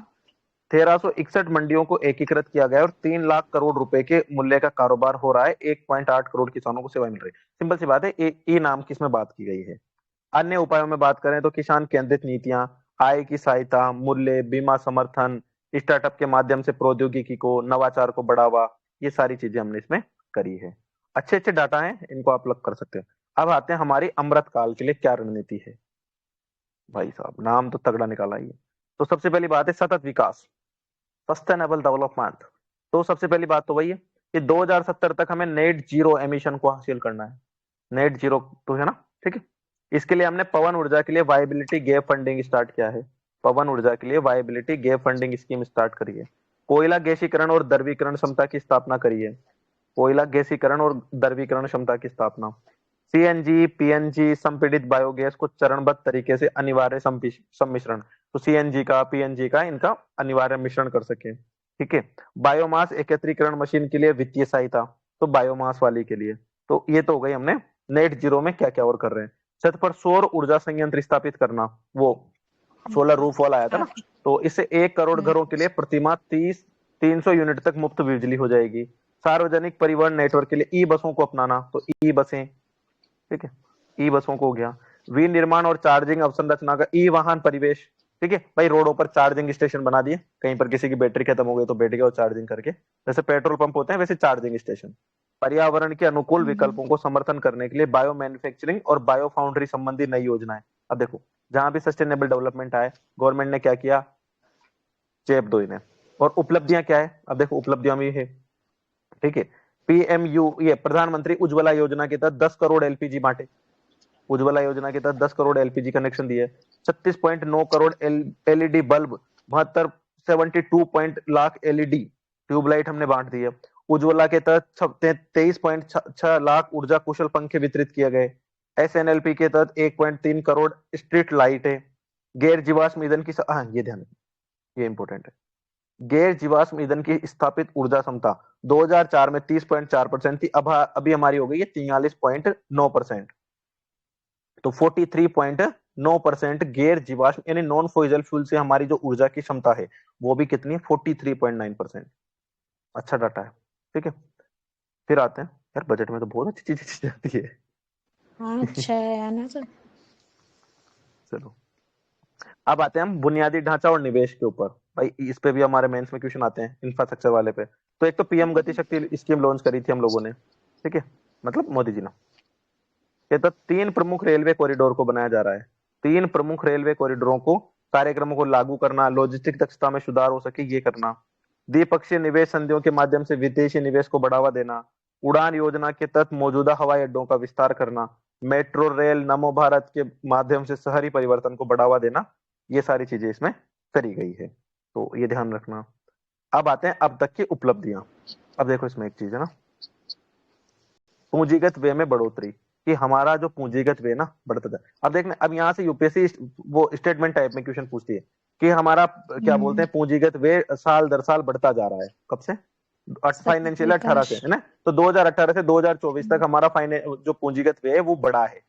1361 मंडियों को एकीकृत किया गया और 3 लाख करोड़ रुपए के मूल्य का कारोबार हो रहा है। 1.8 करोड़ किसानों को सेवाएं मिल रही है। सिंपल सी बात है, ई नाम की इसमें बात की गई है। अन्य उपायों में बात करें तो किसान केंद्रित नीतियां, आय की सहायता, मूल्य, बीमा समर्थन, स्टार्टअप के माध्यम से प्रौद्योगिकी को, नवाचार को बढ़ावा, ये सारी चीजें हमने इसमें करी है। अच्छे अच्छे डाटा हैं, इनको आप लग कर सकते हैं। अब आते हैं हमारी अमृत काल के लिए क्या रणनीति है। भाई साहब नाम तो तगड़ा निकाला ही है। तो सबसे पहली बात है सतत विकास, सस्टेनेबल डेवलपमेंट। तो सबसे पहली बात तो वही है कि 2070 तक हमें नेट जीरो एमिशन को हासिल करना है। नेट जीरो तो है ना, ठीक है। इसके लिए हमने पवन ऊर्जा के लिए वायबिलिटी गैप फंडिंग स्टार्ट किया है। पवन ऊर्जा के लिए viability gap funding scheme start करी है। कोयला गैसीकरण और द्रवीकरण क्षमता की स्थापना करी है। कोयला गैसीकरण और द्रवीकरण क्षमता की स्थापना। सीएनजी, पीएनजी, संपीड़ित बायोगैस को चरणबद्ध तरीके से अनिवार्य सम्मिश्रण, तो सीएनजी का, पीएनजी का, इनका अनिवार्य मिश्रण कर सके, ठीक है। बायोमास एकत्रीकरण मशीन के लिए वित्तीय सहायता, तो बायोमास वाली के लिए। तो ये तो हो गई हमने नेट जीरो में क्या क्या और कर रहे हैं। छत पर सौर ऊर्जा संयंत्र स्थापित करना, वो सोलर रूफ वाला आया था ना, तो इससे 1 करोड़ घरों के लिए प्रतिमाह 300 यूनिट तक मुफ्त बिजली हो जाएगी। सार्वजनिक परिवहन नेटवर्क के लिए ई बसों को अपनाना, तो ई बसें, ठीक है, ई बसों को हो गया। विनिर्माण और चार्जिंग अवसंरचना का ई वाहन परिवेश, ठीक है भाई, रोडों पर चार्जिंग स्टेशन बना दिए, कहीं पर किसी की बैटरी खत्म हो गई तो बैठ गया और चार्जिंग करके, जैसे पेट्रोल पंप होते हैं वैसे चार्जिंग स्टेशन। पर्यावरण के अनुकूल विकल्पों को समर्थन करने के लिए बायो मैन्युफैक्चरिंग और बायो फाउंड्री संबंधी नई योजनाएं। अब देखो जहां भी सस्टेनेबल डेवलपमेंट आए, गवर्नमेंट ने क्या किया, चेप दो इन्हें। और उपलब्धियां क्या है, अब देखो उपलब्धियां भी है, ठीक है। पीएमयू, ये प्रधानमंत्री उज्ज्वला योजना के तहत 10 करोड़ एलपीजी बांटे। उज्ज्वला योजना के तहत 10 करोड़ एलपीजी कनेक्शन दिए। 36.9 crore LED bulb, 72 lakh LED tubelight हमने बांट दी है। उज्ज्वला के तहत 23.6 लाख ऊर्जा कुशल पंखे वितरित किए गए। एसएनएलपी के तहत 1.3 करोड़ स्ट्रीट लाइट है। गैर जीवाश्म ईंधन की, हाँ ये ध्यान, ये इंपॉर्टेंट है। गैर जीवाश्म ईंधन की स्थापित ऊर्जा क्षमता 2004 में 30.4% थी, अब अभी हमारी हो गई है 43.9%, तो 43.9 9% गैर जीवाश्म यानी नॉन फॉसिल फ्यूल से हमारी जो ऊर्जा की क्षमता है वो भी कितनी है, 43.9%। अच्छा डाटा है। ठीक है, फिर आते हैं यार, बजट में तो बहुत अच्छी चीजें आती है। हाँ अच्छा है ना। तो चलो, अब आते हैं हम बुनियादी ढांचा और निवेश के ऊपर। भाई इस पे भी हमारे मेंस में क्वेश्चन आते हैं, इंफ्रास्ट्रक्चर वाले पे। तो एक तो पीएम गति शक्ति स्कीम लॉन्च करी थी हम लोगों ने, ठीक है, मतलब मोदी जी ने। ये तो 3 प्रमुख रेलवे कॉरिडोर को बनाया जा रहा है। 3 प्रमुख रेलवे कॉरिडोरों को, कार्यक्रमों को लागू करना, लॉजिस्टिक दक्षता में सुधार हो सके ये करना, द्विपक्षीय निवेश संधियों के माध्यम से विदेशी निवेश को बढ़ावा देना, उड़ान योजना के तहत मौजूदा हवाई अड्डों का विस्तार करना, मेट्रो रेल, नमो भारत के माध्यम से शहरी परिवर्तन को बढ़ावा देना, ये सारी चीजें इसमें करी गई है। तो ये ध्यान रखना। अब आते हैं अब तक की उपलब्धियां। अब देखो इसमें एक चीज है ना, पूंजीगत व्यय में बढ़ोतरी, कि हमारा जो पूंजीगत व्यय ना बढ़ता जाए। अब देखना, अब यहाँ से यूपीएससी वो स्टेटमेंट टाइप में क्वेश्चन पूछती है कि हमारा क्या बोलते हैं, पूंजीगत व्यय साल दर साल बढ़ता जा रहा है, कब से, सतत फाइनेंशियल 18 विकास। से, है ना। तो 2018 से 2024 तक हमारा जो पूंजीगत व्यय है वो बढ़ा है।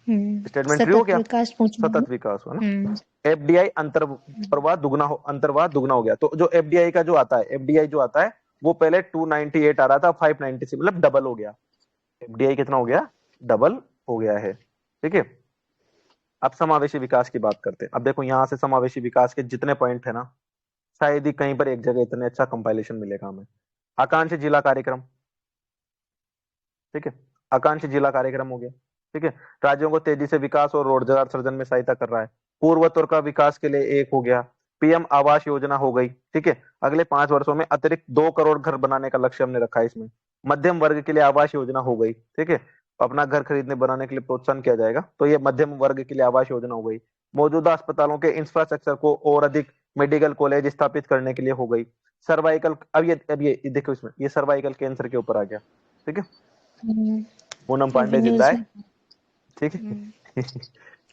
स्टेटमेंट ट्रू हो सतत गया, विकास पूछना है। सतत विकास हो ना। एफडीआई अंतर्वाह दुगना हो गया। तो जो एफडीआई का जो आता है, एफडीआई जो आता है वो पहले 298 आ रहा था, 596, मतलब डबल हो गया। एफडीआई कितना हो गया, डबल हो गया है। ठीक है, अब समावेशी विकास की बात करते हैं। अब देखो यहाँ से समावेशी विकास के जितने पॉइंट है ना, शायद ही कहीं पर एक जगह इतने अच्छा कंपाइलेशन मिलेगा हमें। आकांक्षी जिला कार्यक्रम, ठीक है, आकांक्षी जिला कार्यक्रम हो गया। ठीक है, राज्यों को तेजी से विकास और रोजगार सृजन में सहायता कर रहा है। पूर्वोत्तर का विकास के लिए एक हो गया। पीएम आवास योजना हो गई। ठीक है, अगले 5 वर्षों में अतिरिक्त 2 करोड़ घर बनाने का लक्ष्य हमने रखा है इसमें। मध्यम वर्ग के लिए आवास योजना हो गई। ठीक है, अपना घर खरीदने बनाने के लिए प्रोत्साहन किया जाएगा, तो ये मध्यम वर्ग के लिए आवास योजना हो गई। मौजूदा अस्पतालों के इंफ्रास्ट्रक्चर को और अधिक मेडिकल कॉलेज स्थापित करने के लिए हो गई। सर्वाइकल, अब ये देखो इसमें, ये सर्वाइकल कैंसर के ऊपर आ गया। ठीक है, पूनम ये भी पांडे जिंदा न्यूज है। में। ठीक है।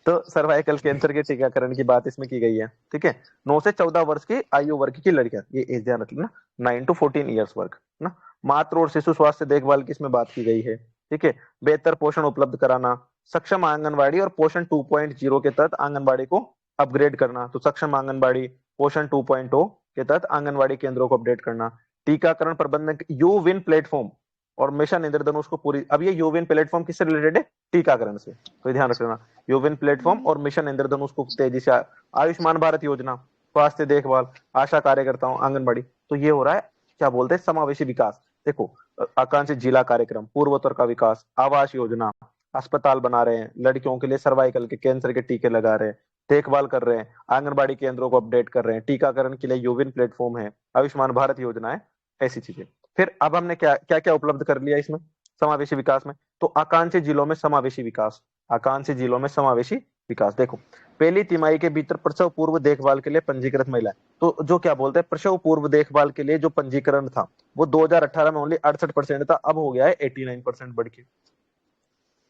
तो सर्वाइकल कैंसर के टीकाकरण की बात इसमें की गई है। ठीक है, 9 से 14 वर्ष की आयु वर्ग की लड़कियां, ये एज ध्यान रख लेना, 9 to 14 ईयर्स वर्ग ना। मातृ और शिशु स्वास्थ्य देखभाल की इसमें बात की गई है। ठीक है, बेहतर पोषण उपलब्ध कराना, सक्षम आंगनबाड़ी और पोषण 2.0 के तहत आंगनबाड़ी को अपग्रेड करना। तो सक्षम आंगनबाड़ी, पोषण 2.0 के तहत आंगनबाड़ी केंद्रों को अपडेट करना। टीकाकरण प्रबंधन, यू विन प्लेटफॉर्म और मिशन इंद्रधनुष को पूरी, अब ये यू विन प्लेटफॉर्म किससे रिलेटेड है, टीकाकरण से, तो ध्यान रख लेना। यूविन प्लेटफॉर्म और मिशन इंद्रधनुष को तेजी से, आयुष्मान भारत योजना, स्वास्थ्य देखभाल, आशा कार्यकर्ताओं, आंगनबाड़ी, तो ये हो रहा है क्या बोलते हैं, समावेशी विकास। देखो, आकांक्षी जिला कार्यक्रम, पूर्वोत्तर का विकास, आवास योजना, अस्पताल बना रहे हैं, लड़कियों के लिए सर्वाइकल के कैंसर के टीके लगा रहे हैं, देखभाल कर रहे हैं, आंगनबाड़ी केंद्रों को अपडेट कर रहे हैं, टीकाकरण के लिए यूविन प्लेटफॉर्म है, आयुष्मान भारत योजना है, ऐसी चीजें। फिर अब हमने क्या क्या क्या उपलब्ध कर लिया इसमें समावेशी विकास में। तो आकांक्षी जिलों में समावेशी विकास, आकांक्षी जिलों में समावेशी विकास, देखो, पहली तिमाही के भीतर प्रसव पूर्व देखभाल के लिए पंजीकृत महिलाएं, तो जो क्या बोलते हैं, प्रसव पूर्व देखभाल के लिए जो पंजीकरण था वो 2018 में ओनली 68% था, अब हो गया है 89% बढ़ के।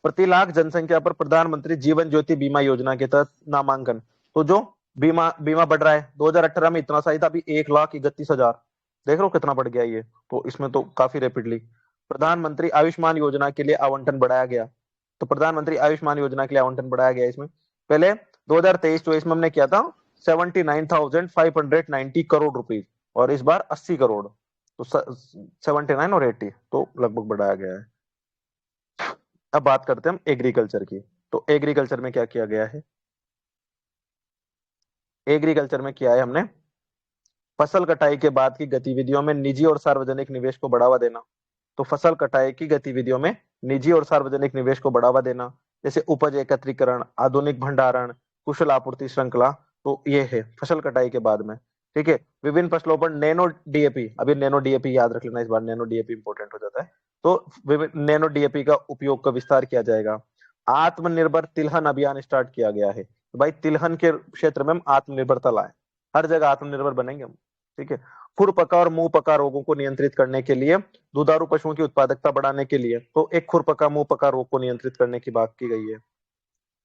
प्रति लाख जनसंख्या पर प्रधानमंत्री जीवन ज्योति बीमा योजना के तहत नामांकन, तो जो बीमा बीमा बढ़ रहा है, 2018 में इतना सही था, अभी 1,31,000, देख रहे हो कितना बढ़ गया ये, तो इसमें तो काफी रैपिडली। प्रधानमंत्री आयुष्मान योजना के लिए आवंटन बढ़ाया गया, तो प्रधानमंत्री आयुष्मान योजना के लिए आवंटन बढ़ाया गया इसमें। पहले 2023-24 में हमने किया था 79,590 करोड़ रुपीज, और इस बार 80 करोड़, तो 79 और 80 तो लगभग बढ़ाया गया है। अब बात करते हैं हम एग्रीकल्चर की। तो एग्रीकल्चर में क्या किया गया है, एग्रीकल्चर में किया है हमने, फसल कटाई के बाद की गतिविधियों में निजी और सार्वजनिक निवेश को बढ़ावा देना। तो फसल कटाई की गतिविधियों में निजी और सार्वजनिक निवेश को बढ़ावा देना, जैसे उपज एकत्रीकरण, आधुनिक भंडारण, कुशल आपूर्ति श्रृंखला, तो ये है फसल कटाई के बाद में। ठीक है, विभिन्न फसलों पर नैनो डीएपी, अभी नैनो डीएपी याद रख लेना, इस बार नैनो डीएपी इंपोर्टेंट हो जाता है, तो विभिन्न नैनो डीएपी का उपयोग का विस्तार किया जाएगा। आत्मनिर्भर तिलहन अभियान स्टार्ट किया गया है, तो भाई तिलहन के क्षेत्र में हम आत्मनिर्भरता लाए, हर जगह आत्मनिर्भर बनेंगे हम। ठीक है, खुर पका और मुंह पका रोगों को नियंत्रित करने के लिए, दुधारू पशुओं की उत्पादकता बढ़ाने के लिए, तो एक खुरपका मुंह पका रोग को नियंत्रित करने की बात की गई है।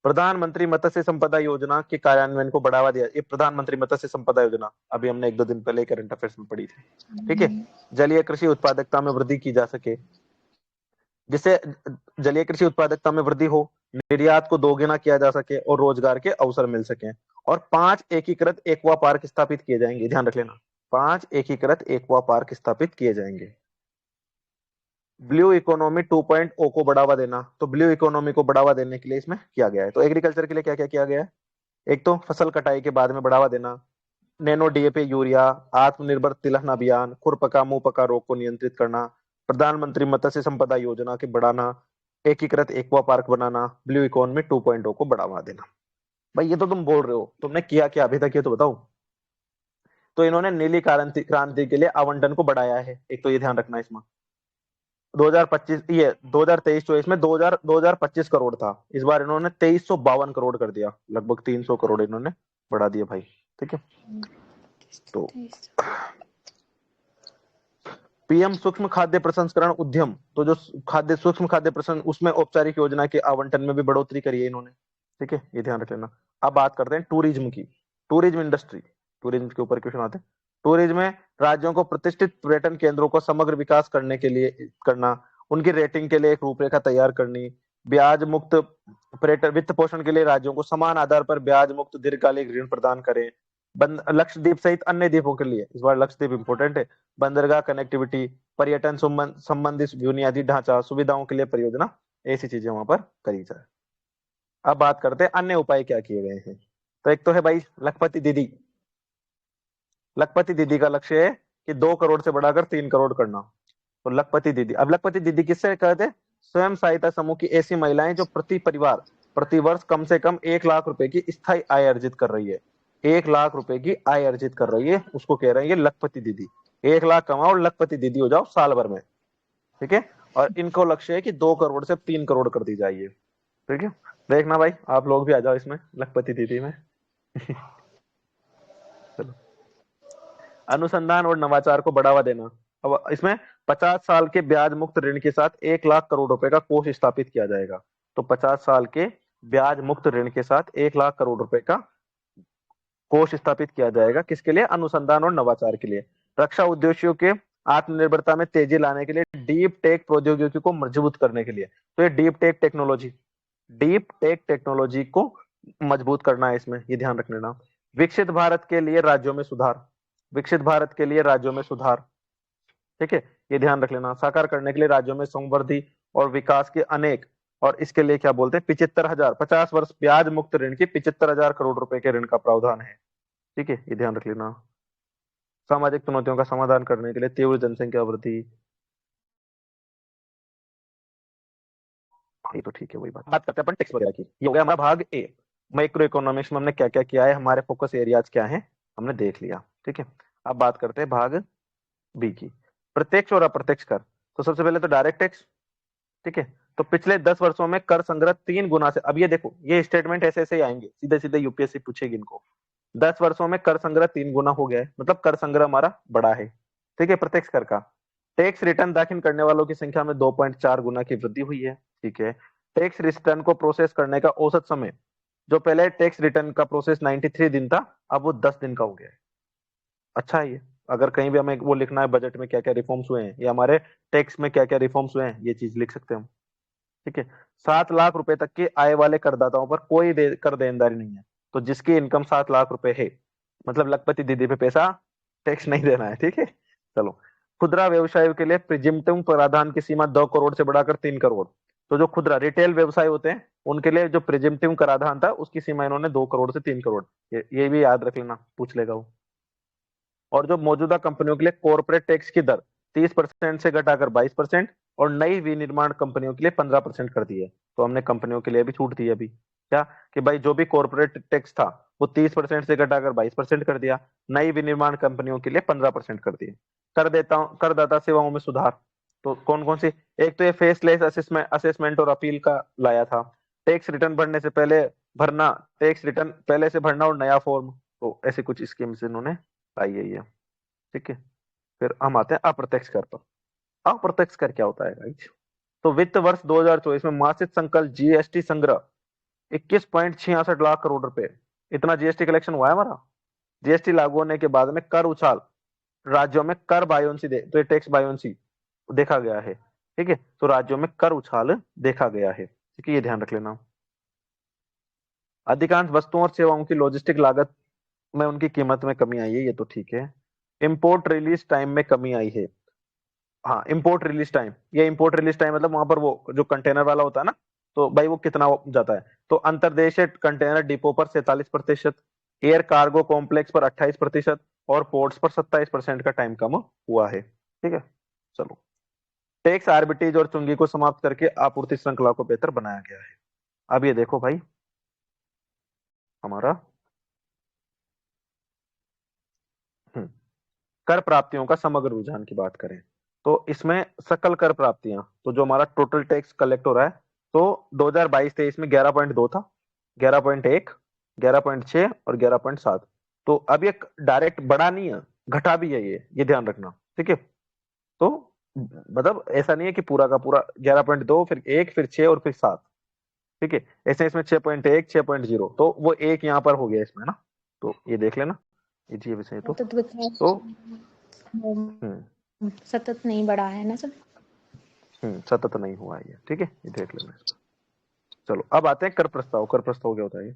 प्रधानमंत्री मत्स्य संपदा योजना के कार्यान्वयन को बढ़ावा दिया, ये प्रधानमंत्री मत्स्य संपदा योजना अभी हमने 1-2 दिन पहले करंट अफेयर्स में पढ़ी थी। ठीक है, जलीय कृषि उत्पादकता में वृद्धि की जा सके, जिससे जलीय कृषि उत्पादकता में वृद्धि हो, निर्यात को दोगुना किया जा सके और रोजगार के अवसर मिल सके। और 5 एकीकृत एक्वा पार्क स्थापित किए जाएंगे, ध्यान रख लेना, 5 एकीकृत एक्वा पार्क स्थापित किए जाएंगे। ब्लू इकोनॉमी 2.0 को बढ़ावा देना, तो ब्लू इकोनॉमी को बढ़ावा देने के लिए इसमें किया गया है। तो एग्रीकल्चर के लिए क्या क्या किया गया है? एक तो फसल कटाई के बाद में बढ़ावा देना, नैनो डीएपी यूरिया, आत्मनिर्भर तिलहन अभियान, खुरपका मुंहपका रोग को नियंत्रित करना, प्रधानमंत्री मत्स्य संपदा योजना के बढ़ाना, एकीकृत एक्वा पार्क बनाना, ब्लू इकोनॉमी 2.0 को बढ़ावा देना। भाई ये तो तुम बोल रहे हो, तुमने किया क्या अभी तक, ये तो बताओ। तो इन्होंने नीली क्रांति के लिए आवंटन को बढ़ाया है, एक तो ये ध्यान रखना इसमें। 2025 ये 2023-24 में 2025 करोड़ था, इस बार इन्होंने 2352 करोड़ कर दिया, लगभग 300 करोड़ इन्होंने बढ़ा दिया भाई, ठीक है। तो पीएम सूक्ष्म खाद्य प्रसंस्करण उद्यम, तो जो सूक्ष्म खाद्य प्रसंस्करण, उसमें औपचारिक योजना के आवंटन में भी बढ़ोतरी करी है इन्होंने, ठीक है, ये ध्यान रख लेना। अब बात करते हैं टूरिज्म की, टूरिज्म इंडस्ट्री, टूरिज्म के ऊपर क्वेश्चन आते हैं। टूरिज्म में राज्यों को प्रतिष्ठित पर्यटन केंद्रों को समग्र विकास करने के लिए करना, उनकी रेटिंग के लिए एक रूपरेखा तैयार करनी, ब्याज मुक्त पर्यटन वित्त पोषण के लिए राज्यों को समान आधार पर ब्याज मुक्त दीर्घकालिक ऋण प्रदान करें। लक्षद्वीप सहित अन्य द्वीपों के लिए, इस बार लक्षद्वीप इंपोर्टेंट है, बंदरगाह कनेक्टिविटी, पर्यटन संबंधित बुनियादी ढांचा सुविधाओं के लिए परियोजना, ऐसी चीजें वहां पर करी जाए। अब बात करते हैं अन्य उपाय क्या किए गए हैं। तो एक तो है भाई लखपति दीदी, लखपति दीदी का लक्ष्य है कि 2 करोड़ से बढ़ाकर 3 करोड़ करना। तो लखपति दीदी, अब लखपति दीदी किससे कहते हैं? स्वयं सहायता समूह की ऐसी महिलाएं जो प्रति परिवार प्रति वर्ष कम से कम 1 लाख रुपए की स्थायी आय अर्जित कर रही है, 1 लाख रुपए की आय अर्जित कर रही है, उसको कह रहे हैं ये लखपति दीदी। 1 लाख कमाओ और लखपति दीदी हो जाओ साल भर में, ठीक है। और इनको लक्ष्य है कि 2 करोड़ से 3 करोड़ कर दी जाए, ठीक है। देखना भाई आप लोग भी आ जाओ इसमें, लखपति दीदी में। चलो, अनुसंधान और नवाचार को बढ़ावा देना। अब इसमें 50 साल के ब्याज मुक्त ऋण के साथ 1 लाख करोड़ रुपए का कोष स्थापित किया जाएगा। तो 50 साल के ब्याज मुक्त ऋण के साथ 1 लाख करोड़ रुपए का कोष स्थापित किया जाएगा, किसके लिए? अनुसंधान और नवाचार के लिए। रक्षा उद्देश्यों के आत्मनिर्भरता में तेजी लाने के लिए, डीप टेक प्रौद्योगिकी को मजबूत करने के लिए। तो ये डीप टेक टेक्नोलॉजी को मजबूत करना है इसमें, ये ध्यान रख लेना। विकसित भारत के लिए राज्यों में सुधार, विकसित भारत के लिए राज्यों में सुधार, ठीक है, ये ध्यान रख लेना। साकार करने के लिए राज्यों में समृद्धि और विकास के अनेक, और इसके लिए क्या बोलते हैं? 75,000 50 वर्ष ब्याज मुक्त ऋण की 75,000 करोड़ रुपए के ऋण का प्रावधान है, ठीक है, ये ध्यान रख लेना। सामाजिक चुनौतियों का समाधान करने के लिए तीव्र जनसंख्या वृद्धि, ये तो ठीक है, वही बात करते हैं अपन टैक्स वगैरह की। ये हो गया हमारा भाग ए। माइक्रो इकोनॉमिक्स में हमने क्या क्या किया है, हमारे फोकस एरियाज क्या हैं, हमने देख लिया, ठीक है। अब बात करते हैं भाग बी की, प्रत्यक्ष और अप्रत्यक्ष कर। तो सबसे पहले तो डायरेक्ट टैक्स, ठीक है। तो पिछले 10 वर्षों में कर संग्रह 3 गुना से, अब ये देखो ये स्टेटमेंट ऐसे ऐसे ही आएंगे, सीधे सीधे यूपीएससी पूछेगी इनको। 10 वर्षों में कर संग्रह 3 गुना हो गया है, मतलब कर संग्रह हमारा बड़ा है, ठीक है, प्रत्यक्ष कर का। टैक्स रिटर्न दाखिल करने वालों की संख्या में 2.4 गुना की वृद्धि हुई है, ठीक है। टैक्स रिटर्न को प्रोसेस करने का औसत समय, जो पहले टैक्स रिटर्न का प्रोसेस 93 दिन था, अब वो 10 दिन का हो गया है। अच्छा है ये, अगर कहीं भी हमें वो लिखना है बजट में क्या क्या रिफॉर्म्स हुए हैं या हमारे टैक्स में क्या क्या रिफॉर्म्स हुए हैं, ये चीज लिख सकते हैं हम, ठीक है। 7 लाख रुपए तक की आय वाले करदाताओं पर कोई कर देनदारी नहीं है। तो जिसकी इनकम 7 लाख रुपए है, मतलब लखपति दीदी पे पैसा टैक्स नहीं देना है, ठीक है। चलो, खुदरा व्यवसायों के लिए प्रिजिम्पटिव प्रावधान की सीमा 2 करोड़ से बढ़ाकर 3 करोड़। तो जो खुदरा रिटेल व्यवसाय होते हैं उनके लिए जो प्रिजिम्पटिव कराधान था उसकी सीमा इन्होंने 2 करोड़ से 3 करोड़, ये भी याद रख लेना, पूछ लेगा वो। और जो मौजूदा कंपनियों के लिए कॉर्पोरेट टैक्स की दर 30% से घटाकर 22% और नई विनिर्माण कंपनियों के लिए 15% कर दी है। तो हमने कंपनियों के लिए भी छूट दी है अभी, क्या कि भाई जो भी कॉर्पोरेट टैक्स था वो 30% से घटाकर 22% कर दिया, नई विनिर्माण कंपनियों के लिए 15% कर दिए। करदाता सेवाओं में सुधार, तो कौन कौन सी? एक तो ये फेसलेस असेसमेंट और अपील का लाया था, टैक्स रिटर्न भरने से पहले भरना, टैक्स रिटर्न पहले से भरना और नया फॉर्म, तो ऐसे कुछ स्कीम्स इन्होंने लाई है, ठीक है। फिर हम आते हैं अप्रत्यक्ष कर पर। अप्रत्यक्ष कर क्या होता है गाइस? तो वित्त वर्ष 2024 में मासिक संकल्प जीएसटी संग्रह 21.66 लाख करोड़ रुपए, इतना जीएसटी कलेक्शन हुआ है हमारा। जीएसटी लागू होने के बाद में कर उछाल राज्यों में कर बायोंसी तो ये टैक्स बायोंसी देखा गया है, ठीक है। तो राज्यों में कर उछाल देखा गया है, ठीक है, ये ध्यान रख लेना। अधिकांश वस्तुओं और सेवाओं की लॉजिस्टिक लागत में उनकी कीमत में कमी आई है, ये तो ठीक है। इंपोर्ट रिलीज टाइम में कमी आई है। हाँ, इंपोर्ट रिलीज टाइम, ये इंपोर्ट रिलीज टाइम मतलब वहां पर वो जो कंटेनर वाला होता है ना, तो भाई वो कितना जाता है, तो अंतरदेशीय कंटेनर डिपो पर 47%, एयर कार्गो कॉम्प्लेक्स पर 28% और पोर्ट्स पर 27% का टाइम कम हुआ है। ठीक है, चलो। टैक्स आर्बिट्रेज और चुंगी को समाप्त करके आपूर्ति श्रृंखला को बेहतर बनाया गया है। अब ये देखो भाई, हमारा हम्म, कर प्राप्तियों का समग्र रुझान की बात करें तो इसमें सकल कर प्राप्तियां, तो जो हमारा टोटल टैक्स कलेक्ट हो रहा है, तो 2022-23 में 11.2 था, 11.1, 11.6 और 11.7। तो अब ये डायरेक्ट बढ़ा नहीं है, घटा भी है, ये ध्यान रखना। ठीक है, तो मतलब ऐसा नहीं है कि पूरा का पूरा 11.2 फिर 1 फिर 6 और फिर 7। ठीक है, ऐसे इसमें 6.1 6.0, तो वो एक यहाँ पर हो गया इसमें ना, तो ये देख लेना, ये विषय तो सतत विकास हम्म सतत नहीं बढ़ा है ना सर। सतत नहीं हुआ है ये। ठीक है, ये देख लेना इसमें। चलो अब आते हैं कर प्रस्ताव। कर प्रस्ताव क्या होता है ये?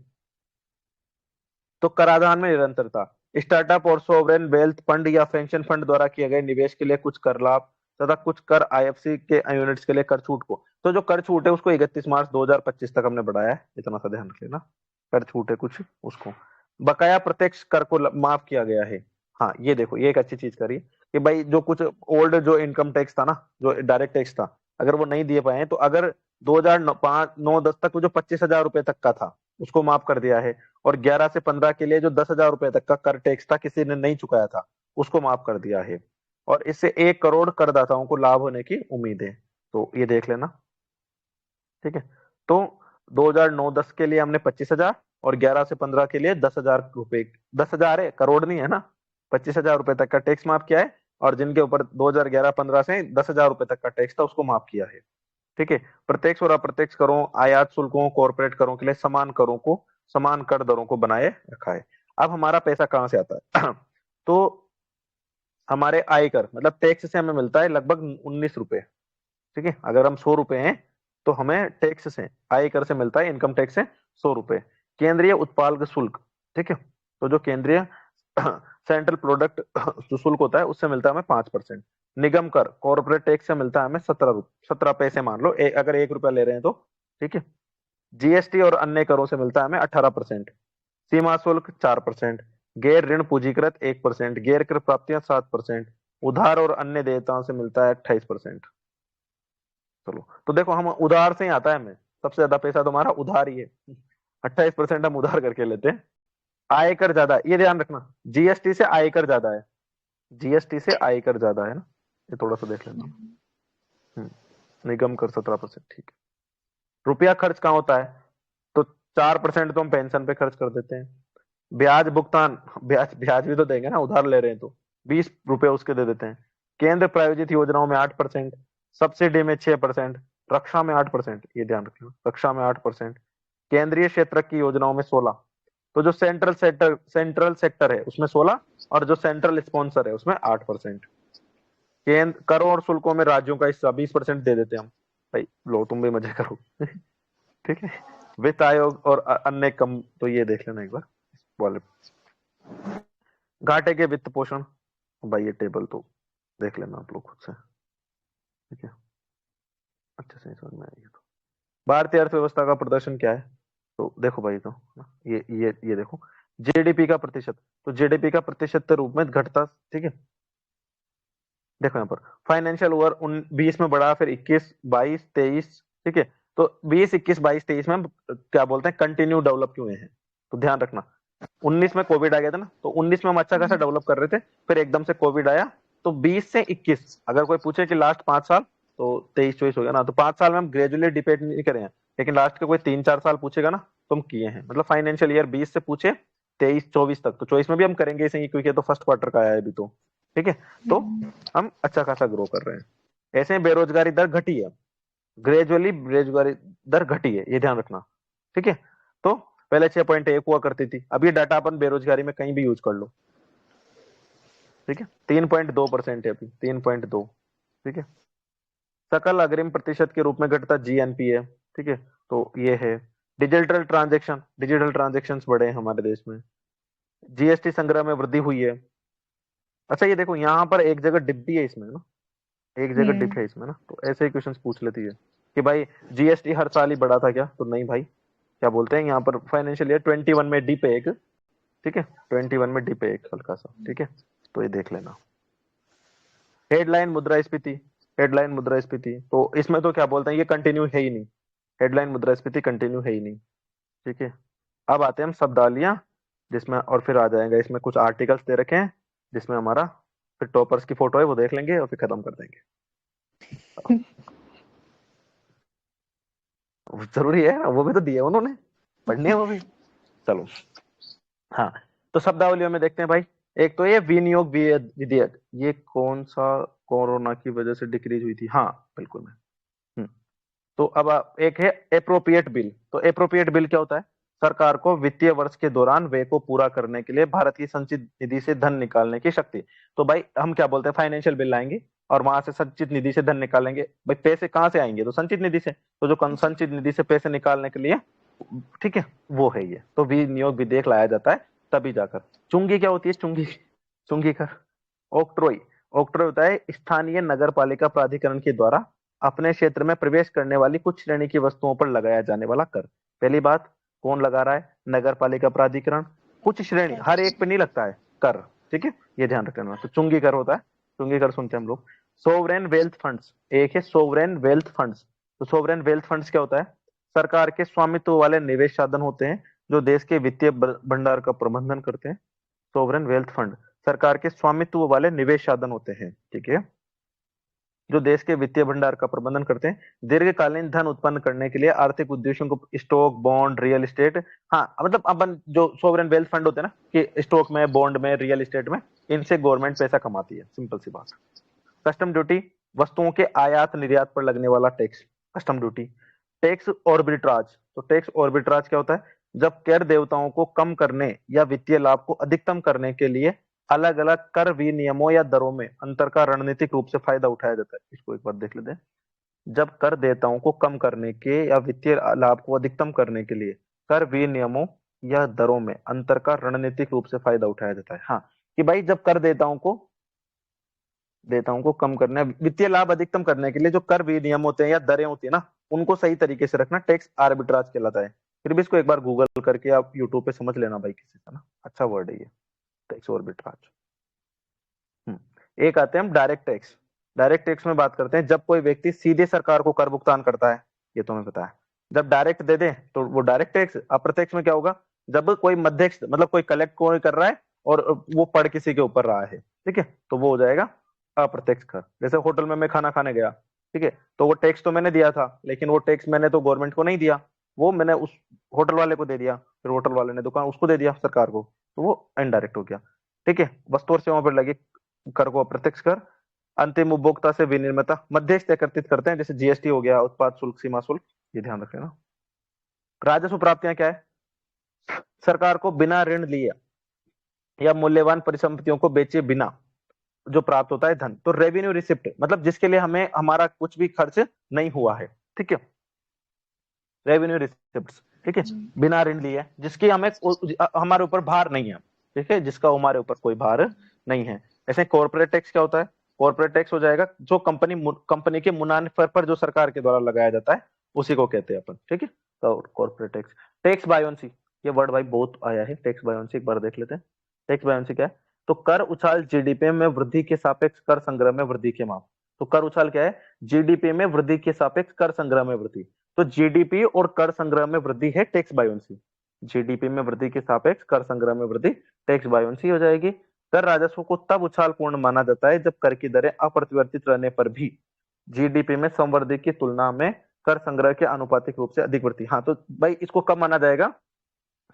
तो कराधान में निरंतरता, स्टार्टअप और सोवरेन वेल्थ फंड या पेंशन फंड द्वारा किए गए निवेश के लिए कुछ कर लाभ तथा कुछ कर आईएफसी के यूनिट्स के लिए कर छूट को, तो जो कर छूट है उसको 31 मार्च 2025 तक हमने बढ़ाया है, इतना सा ध्यान रख लेना। कर छूट है कुछ उसको, बकाया प्रत्यक्ष कर को माफ किया गया है। हाँ, ये देखो, ये एक अच्छी चीज करी कि भाई जो कुछ ओल्ड जो इनकम टैक्स था ना, जो डायरेक्ट टैक्स था, अगर वो नहीं दिए पाए तो अगर 2005 9 10 तक वो जो 25,000 रुपए तक का था उसको माफ कर दिया है, और 11 से 15 के लिए जो 10,000 रुपए तक का कर टैक्स था किसी ने नहीं चुकाया था उसको माफ कर दिया है, और इससे 1 करोड़ करदाताओं को लाभ होने की उम्मीद है। तो ये देख लेना। ठीक है, तो 2009-10 के लिए हमने 25,000 और 11 से 15 के लिए 10,000 रुपए, 10,000 है, करोड़ नहीं है ना, 25,000 रुपए तक का टैक्स माफ किया है, और जिनके ऊपर 2011-15 से 10,000 रुपए तक का टैक्स था उसको माफ किया है। ठीक है, प्रत्यक्ष और अप्रत्यक्ष करों, आयात शुल्कों, कॉर्पोरेट करों के लिए समान करों को, समान कर दरों को बनाए रखा है। अब हमारा पैसा कहां से आता है? तो हमारे आयकर मतलब टैक्स से हमें मिलता है लगभग 19 रुपए। ठीक है, अगर हम 100 रुपए हैं तो हमें टैक्स से, आयकर से मिलता है, इनकम टैक्स से 100 रुपए। केंद्रीय उत्पाद शुल्क, ठीक है, तो जो केंद्रीय सेंट्रल प्रोडक्ट जो शुल्क होता है उससे मिलता है हमें 5%। निगम कर कॉर्पोरेट टैक्स से मिलता है हमें 17 पैसे, मान लो अगर 1 रुपया ले रहे हैं तो। ठीक है, जीएसटी और अन्य करों से मिलता है हमें 18%, सीमा शुल्क 4%, गैर ऋण पूंजीकृत 1%, गैर कर प्राप्तियां 7%, उधार और अन्य देयताओं से मिलता है 28%। चलो, तो देखो हम उधार से ही आता है हमें, सबसे ज्यादा पैसा तो हमारा उधार ही है, 28% हम उधार करके लेते हैं। आयकर ज्यादा, ये ध्यान रखना, जीएसटी से आयकर ज्यादा है, जीएसटी से आयकर ज्यादा है ना, ये थोड़ा सा देख लेना। निगम कर 17%। ठीक है, रुपया खर्च कहाँ होता है? तो 4% तो हम पेंशन पे खर्च कर देते हैं। ब्याज भुगतान, ब्याज ब्याज भी तो देंगे ना, उधार ले रहे हैं तो 20 रुपए उसके दे देते हैं। केंद्र प्रायोजित योजनाओं में 8%, सब्सिडी में 6%, रक्षा में 8%, ये ध्यान रखना, रक्षा में 8%, केंद्रीय क्षेत्र की योजनाओं में 16। तो जो सेंट्रल सेक्टर है उसमें 16, और जो सेंट्रल स्पॉन्सर है उसमें 8%। केंद्र कर और शुल्कों में राज्यों का हिस्सा 20% दे देते हैं हम। भाई लो तुम भी मजे करो। ठीक है, वित्त आयोग और अन्य कम, तो ये देख लेना एक बार वाले। घाटे के वित्त पोषण, भाई ये टेबल तो देख लेना आप लोग खुद से। ठीक है, अच्छे से समझ में आएगी। तो भारतीय अर्थव्यवस्था का प्रदर्शन क्या है? तो देखो भाई, तो ये देखो, जीडीपी का प्रतिशत, तो जीडीपी का प्रतिशत के रूप में घटता। ठीक है, देखो यहाँ पर फाइनेंशियल ओवर 20 में बढ़ा, फिर 21 22 23। ठीक है, तो 20 21 22 23 में हम क्या बोलते हैं, कंटिन्यू डेवलप क्यों हुए हैं? तो ध्यान रखना, 19 में कोविड आ गया था ना, तो 19 में हम अच्छा खासा डेवलप कर रहे थे, फिर एकदम से कोविड आया, तो 20 से 21, अगर कोई पूछे कि लास्ट 5 साल, तो 23 24 हो गया ना, तो 5 साल में हम ग्रेजुअली डिपेंड नहीं करे हैं, लेकिन लास्ट के कोई 3 4 साल पूछेगा ना तो हम किए हैं, मतलब फाइनेंशियल ईयर 20 से पूछे 23 24 तक, तो 24 में भी हम करेंगे इसे, क्योंकि तो फर्स्ट क्वार्टर का आया है अभी तो। ठीक है, तो हम अच्छा खासा ग्रो कर रहे हैं। ऐसे बेरोजगारी दर घटी है, ग्रेजुअली बेरोजगारी दर घटी है, ये ध्यान रखना। ठीक है, तो पहले 6.1 हुआ करती थी, अब ये डाटा अपन बेरोजगारी में कहीं भी यूज कर लो। ठीक है, 3.2% है अभी, 3.2। ठीक है, सकल अग्रिम प्रतिशत के रूप में घटता जीएनपी है। ठीक है, तो ये है। डिजिटल ट्रांजेक्शन बढ़े हैं हमारे देश में। जीएसटी संग्रह में वृद्धि हुई है। अच्छा ये देखो यहाँ पर एक जगह डिप भी है इसमें ना, एक जगह डिप हम्म। है इसमें ना, तो ऐसे ही क्वेश्चंस पूछ लेती है कि भाई जीएसटी हर साल ही बढ़ा था क्या, तो नहीं भाई। क्या बोलते हैं यहाँ पर फाइनेंशियल ईयर 21 में डिप है एक, ठीक है, 21 में डिप है एक हल्का सा, ठीक है, तो ये देख लेना। हेडलाइन मुद्रास्फीति, हेडलाइन मुद्रास्फीति तो इसमें तो क्या बोलते हैं, ये कंटिन्यू है ही नहीं, हेडलाइन मुद्रास्फीति कंटिन्यू है ही नहीं, ठीक है। अब आते हैं हम शब्दावलियां, जिसमें और फिर आ जाएगा इसमें कुछ आर्टिकल्स दे रखे हैं, जिसमें हमारा फिर टॉपर्स की फोटो है वो देख लेंगे और फिर खत्म कर देंगे। वो जरूरी है ना, वो भी तो दिए उन्होंने, पढ़ने हैं वो भी। चलो हाँ, तो शब्दावलियों में देखते हैं भाई। एक तो ये विनियोग विधेयक, ये कौन सा, कोरोना की वजह से डिक्रीज हुई थी, हाँ बिल्कुल मैं। हम्म, तो अब एक है एप्रोप्रिएट बिल। तो एप्रोप्रिएट बिल क्या होता है, सरकार को वित्तीय वर्ष के दौरान व्यय को पूरा करने के लिए भारत की संचित निधि से धन निकालने की शक्ति। तो भाई हम क्या बोलते हैं, फाइनेंशियल बिल लाएंगे और वहां से संचित निधि से धन निकालेंगे। भाई पैसे कहाँ से आएंगे, तो संचित निधि से, तो जो संचित निधि से पैसे निकालने के लिए, ठीक है, वो है ये। तो विनियोग विधेयक लाया जाता है तभी जाकर। चुंगी क्या होती है, चुंगी, चुंगी कर। ऑक्ट्रोई, ऑक्ट्रोई होता है स्थानीय नगर पालिका प्राधिकरण के द्वारा अपने क्षेत्र में प्रवेश करने वाली कुछ श्रेणी की वस्तुओं पर लगाया जाने वाला कर। पहली बात, कौन लगा रहा है, नगर पालिका प्राधिकरण। कुछ श्रेणी, हर एक पे नहीं लगता है कर, ठीक है, ये ध्यान रखना। तो चुंगी कर होता है, चुंगी कर सुनते हैं हम लोग। सोवरेन वेल्थ फंड्स, एक है सोवरेन वेल्थ फंड्स। तो सोवरेन वेल्थ फंड्स क्या होता है, सरकार के स्वामित्व वाले निवेश साधन होते हैं जो देश के वित्तीय भंडार का प्रबंधन करते हैं। सोवरेन वेल्थ फंड सरकार के स्वामित्व वाले निवेश साधन होते हैं, ठीक है, जो देश के वित्तीय भंडार का प्रबंधन करते हैं, दीर्घकालीन धन उत्पन्न करने के लिए आर्थिक उद्देश्यों को स्टॉक, बॉन्ड, रियल एस्टेट, हाँ मतलब अपन जो सोवरेन वेल्थ फंड होते हैं ना, कि स्टॉक में, बॉन्ड में, रियल एस्टेट में, इनसे गवर्नमेंट पैसा कमाती है, सिंपल सी बात। कस्टम ड्यूटी, वस्तुओं के आयात निर्यात पर लगने वाला टैक्स, कस्टम ड्यूटी। टैक्स ऑर्बिट्राज, तो टैक्स ऑर्बिट्राज क्या होता है, जब कर देवताओं को कम करने या वित्तीय लाभ को अधिकतम करने के लिए अलग अलग कर विनियमों या दरों में अंतर का रणनीतिक रूप से फायदा उठाया जाता है। इसको एक बार देख लेते हैं। जब कर देयताओं को कम करने के या वित्तीय लाभ को अधिकतम करने के लिए कर विनियमों या दरों में अंतर का रणनीतिक रूप से फायदा उठाया जाता है। हाँ, कि भाई जब कर देयताओं को कम करने, वित्तीय लाभ अधिकतम करने के लिए जो कर विनियम होते हैं या दरें होती है ना, उनको सही तरीके से रखना, टैक्स आर्बिट्राज कहलाता है। फिर भी इसको एक बार गूगल करके आप यूट्यूब पे समझ लेना भाई किसी का ना, अच्छा वर्ड है ये, टैक्स आर्बिट्राज। एक आते हैं हम डायरेक्ट टैक्स। डायरेक्ट टैक्स में बात करते हैं जब कोई व्यक्ति सीधे सरकार को कर भुगतान करता है, ये तो हमें पता है। जब डायरेक्ट दे दे तो वो डायरेक्ट टैक्स। अप्रत्यक्ष में क्या होगा, जब कोई मध्यस्थ, मतलब कोई कलेक्ट कोई कर रहा है और वो पढ़ किसी के ऊपर रहा है, ठीक है, तो वो हो जाएगा अप्रत्यक्ष कर। जैसे होटल में मैं खाना खाने गया, ठीक है, तो वो टैक्स तो मैंने दिया था, लेकिन वो टैक्स मैंने तो गवर्नमेंट को नहीं दिया, वो मैंने उस होटल वाले को दे दिया, फिर होटल वाले ने दुकान उसको दे दिया सरकार को, तो वो इनडायरेक्ट हो गया, ठीक है। वस्तु और सेवाओं पर लगे कर को अप्रत्यक्ष कर। अंतिम उपभोक्ता से विनिर्माता मध्यस्थ एकत्रित करते हैं, जैसे जीएसटी हो गया, उत्पाद शुल्क, सीमा शुल्क, ये ध्यान रखें ना। राजस्व प्राप्तियां क्या है, सरकार को बिना ऋण लिए या मूल्यवान परिसंपत्तियों को बेचे बिना जो प्राप्त होता है धन। तो रेवेन्यू रिसिप्ट मतलब जिसके लिए हमें हमारा कुछ भी खर्च नहीं हुआ है, ठीक है, रेवेन्यू रिसिप्ट, ठीक है, बिना ऋण लिए, जिसकी हमें हमारे ऊपर भार नहीं है, ठीक है, जिसका हमारे ऊपर कोई भार नहीं है। ऐसे कॉर्पोरेट टैक्स क्या होता है, कॉर्पोरेट टैक्स हो जाएगा जो कंपनी के मुनाफे पर जो सरकार के द्वारा लगाया जाता है, उसी को कहते हैं अपन, ठीक है। तो कॉर्पोरेट टैक्स। टैक्स बायोन्सी, ये वर्ड भाई बहुत आया है, टैक्स बायोन्सी एक बार देख लेते हैं। टैक्स बायोन्सी क्या है, तो कर उछाल जीडीपी में वृद्धि के सापेक्ष कर संग्रह में वृद्धि के माप। तो कर उछाल क्या है, जीडीपी में वृद्धि के सापेक्ष कर संग्रह में वृद्धि। तो जीडीपी और कर संग्रह में वृद्धि है टैक्स बायोन्सी। जीडीपी में वृद्धि के सापेक्ष कर संग्रह में वृद्धि टैक्स बायोन्सी हो जाएगी। कर राजस्व को तब उछालपूर्ण माना जाता है जब कर की दरें अपरिवर्तित रहने पर भी जीडीपी में संवर्धित की तुलना में कर संग्रह के आनुपातिक रूप से अधिक वृद्धि। हाँ, तो भाई इसको कब माना जाएगा,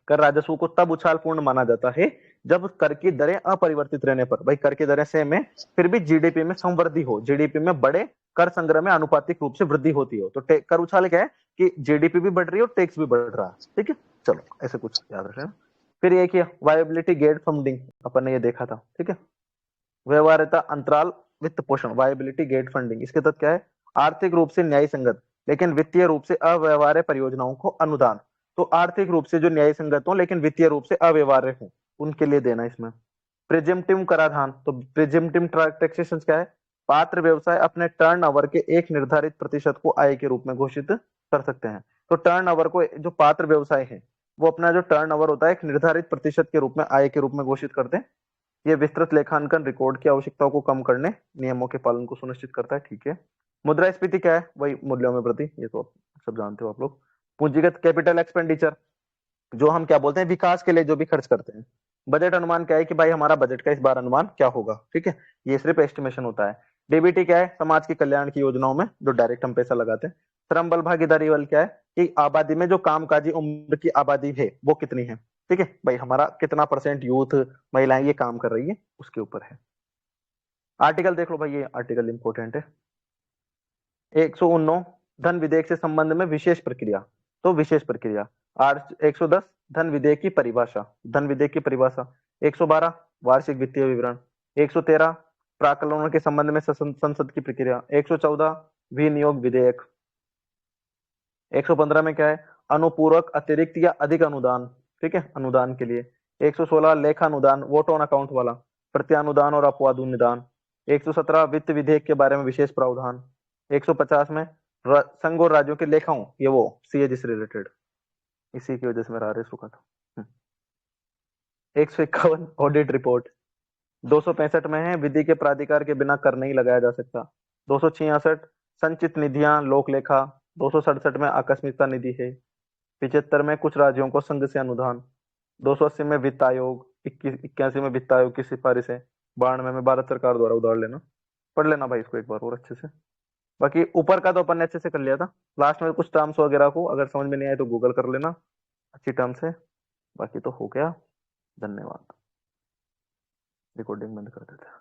कर राजस्व को तब उछालपूर्ण माना जाता है जब कर की दरें अपरिवर्तित रहने पर, भाई कर की दरें सेम है फिर भी जीडीपी में संवृद्धि हो, जीडीपी में बड़े, कर संग्रह में आनुपातिक रूप से वृद्धि होती हो। तो कर उछाल क्या है कि जीडीपी भी बढ़ रही है और टैक्स भी बढ़ रहा है, ठीक है। चलो ऐसे कुछ याद रखें। फिर ये किया वायबिलिटी गेट फंडिंग, अपन ने ये देखा था, ठीक है। व्यवहार्यता अंतराल वित्त पोषण, वायबिलिटी गेट फंडिंग, इसके तहत क्या है, आर्थिक रूप से न्याय संगत लेकिन वित्तीय रूप से अव्यवहार्य परियोजनाओं को अनुदान। तो आर्थिक रूप से जो न्याय संगत हो लेकिन वित्तीय रूप से अव्यवहार्य हो, उनके लिए देना इसमें। प्रिजिम्पटिव कराधान, तो प्रिजिम्पटिव टैक्सेशन क्या है? पात्र व्यवसाय अपने टर्नओवर के एक निर्धारित प्रतिशत को आय के रूप में घोषित कर सकते हैं। तो टर्नओवर को, जो पात्र व्यवसाय है वो अपना जो टर्नओवर होता है एक निर्धारित प्रतिशत के रूप में आय के रूप में घोषित करते हैं। ये विस्तृत लेखांकन रिकॉर्ड की आवश्यकताओं को कम करने, नियमों के पालन को सुनिश्चित करता है। ठीक है। मुद्रास्फीति क्या है? वही मूल्यों में वृद्धि, ये तो सब जानते हो आप लोग। पूंजीगत कैपिटल एक्सपेंडिचर, जो हम क्या बोलते हैं विकास के लिए जो भी खर्च करते हैं। बजट अनुमान क्या है कि भाई हमारा बजट का इस बार अनुमान क्या होगा, ठीक है, ये सिर्फ एस्टिमेशन होता है। डीबीटी क्या है? समाज के कल्याण की योजनाओं में जो डायरेक्ट हम पैसा लगाते हैं। श्रम बल भागीदारी बल क्या है कि आबादी में जो कामकाजी उम्र की आबादी है वो कितनी है, ठीक है भाई, हमारा कितना परसेंट यूथ महिलाएं ये काम कर रही है उसके ऊपर है। आर्टिकल देख लो भाई, ये आर्टिकल इंपॉर्टेंट है। 119 धन विधेयक से संबंध में विशेष प्रक्रिया, तो विशेष प्रक्रिया। 110 धन विधेयक की परिभाषा, धन विधेयक की परिभाषा। 112 वार्षिक वित्तीय विवरण। 113 प्राक्कलनों के संबंध में संसद की प्रक्रिया। 114 विनियोग विधेयक। 115 में क्या है? अनुपूरक अतिरिक्त या अधिक अनुदान, ठीक है, अनुदान के लिए। 116 लेखा अनुदान, वोट ऑन अकाउंट वाला, प्रत्यानुदान और अपवादनुदान। 117 वित्त विधेयक के बारे में विशेष प्रावधान। 150 में संघ और राज्यों के लेखाओं, ये वो सीएजी से रिलेटेड, इसी की वजह से मेरा आरएस रुका था। 151 ऑडिट रिपोर्ट। 265 में है विधि के प्राधिकार के बिना कर नहीं लगाया जा सकता। 266 संचित निधियां लोक लेखा। 267 में आकस्मिकता निधि है। 75 में कुछ राज्यों को संघ से अनुदान। 280 में वित्त आयोग। 81 में वित्त आयोग की सिफारिश है। 92 में भारत सरकार द्वारा उधार लेना। पढ़ लेना भाई इसको एक बार और अच्छे से। बाकी ऊपर का तो अपन ने अच्छे से कर लिया था, लास्ट में कुछ टर्म्स वगैरह को अगर समझ में नहीं आए तो गूगल कर लेना, अच्छी टर्म्स है। बाकी तो हो गया, धन्यवाद। रिकॉर्डिंग बंद कर देते हैं।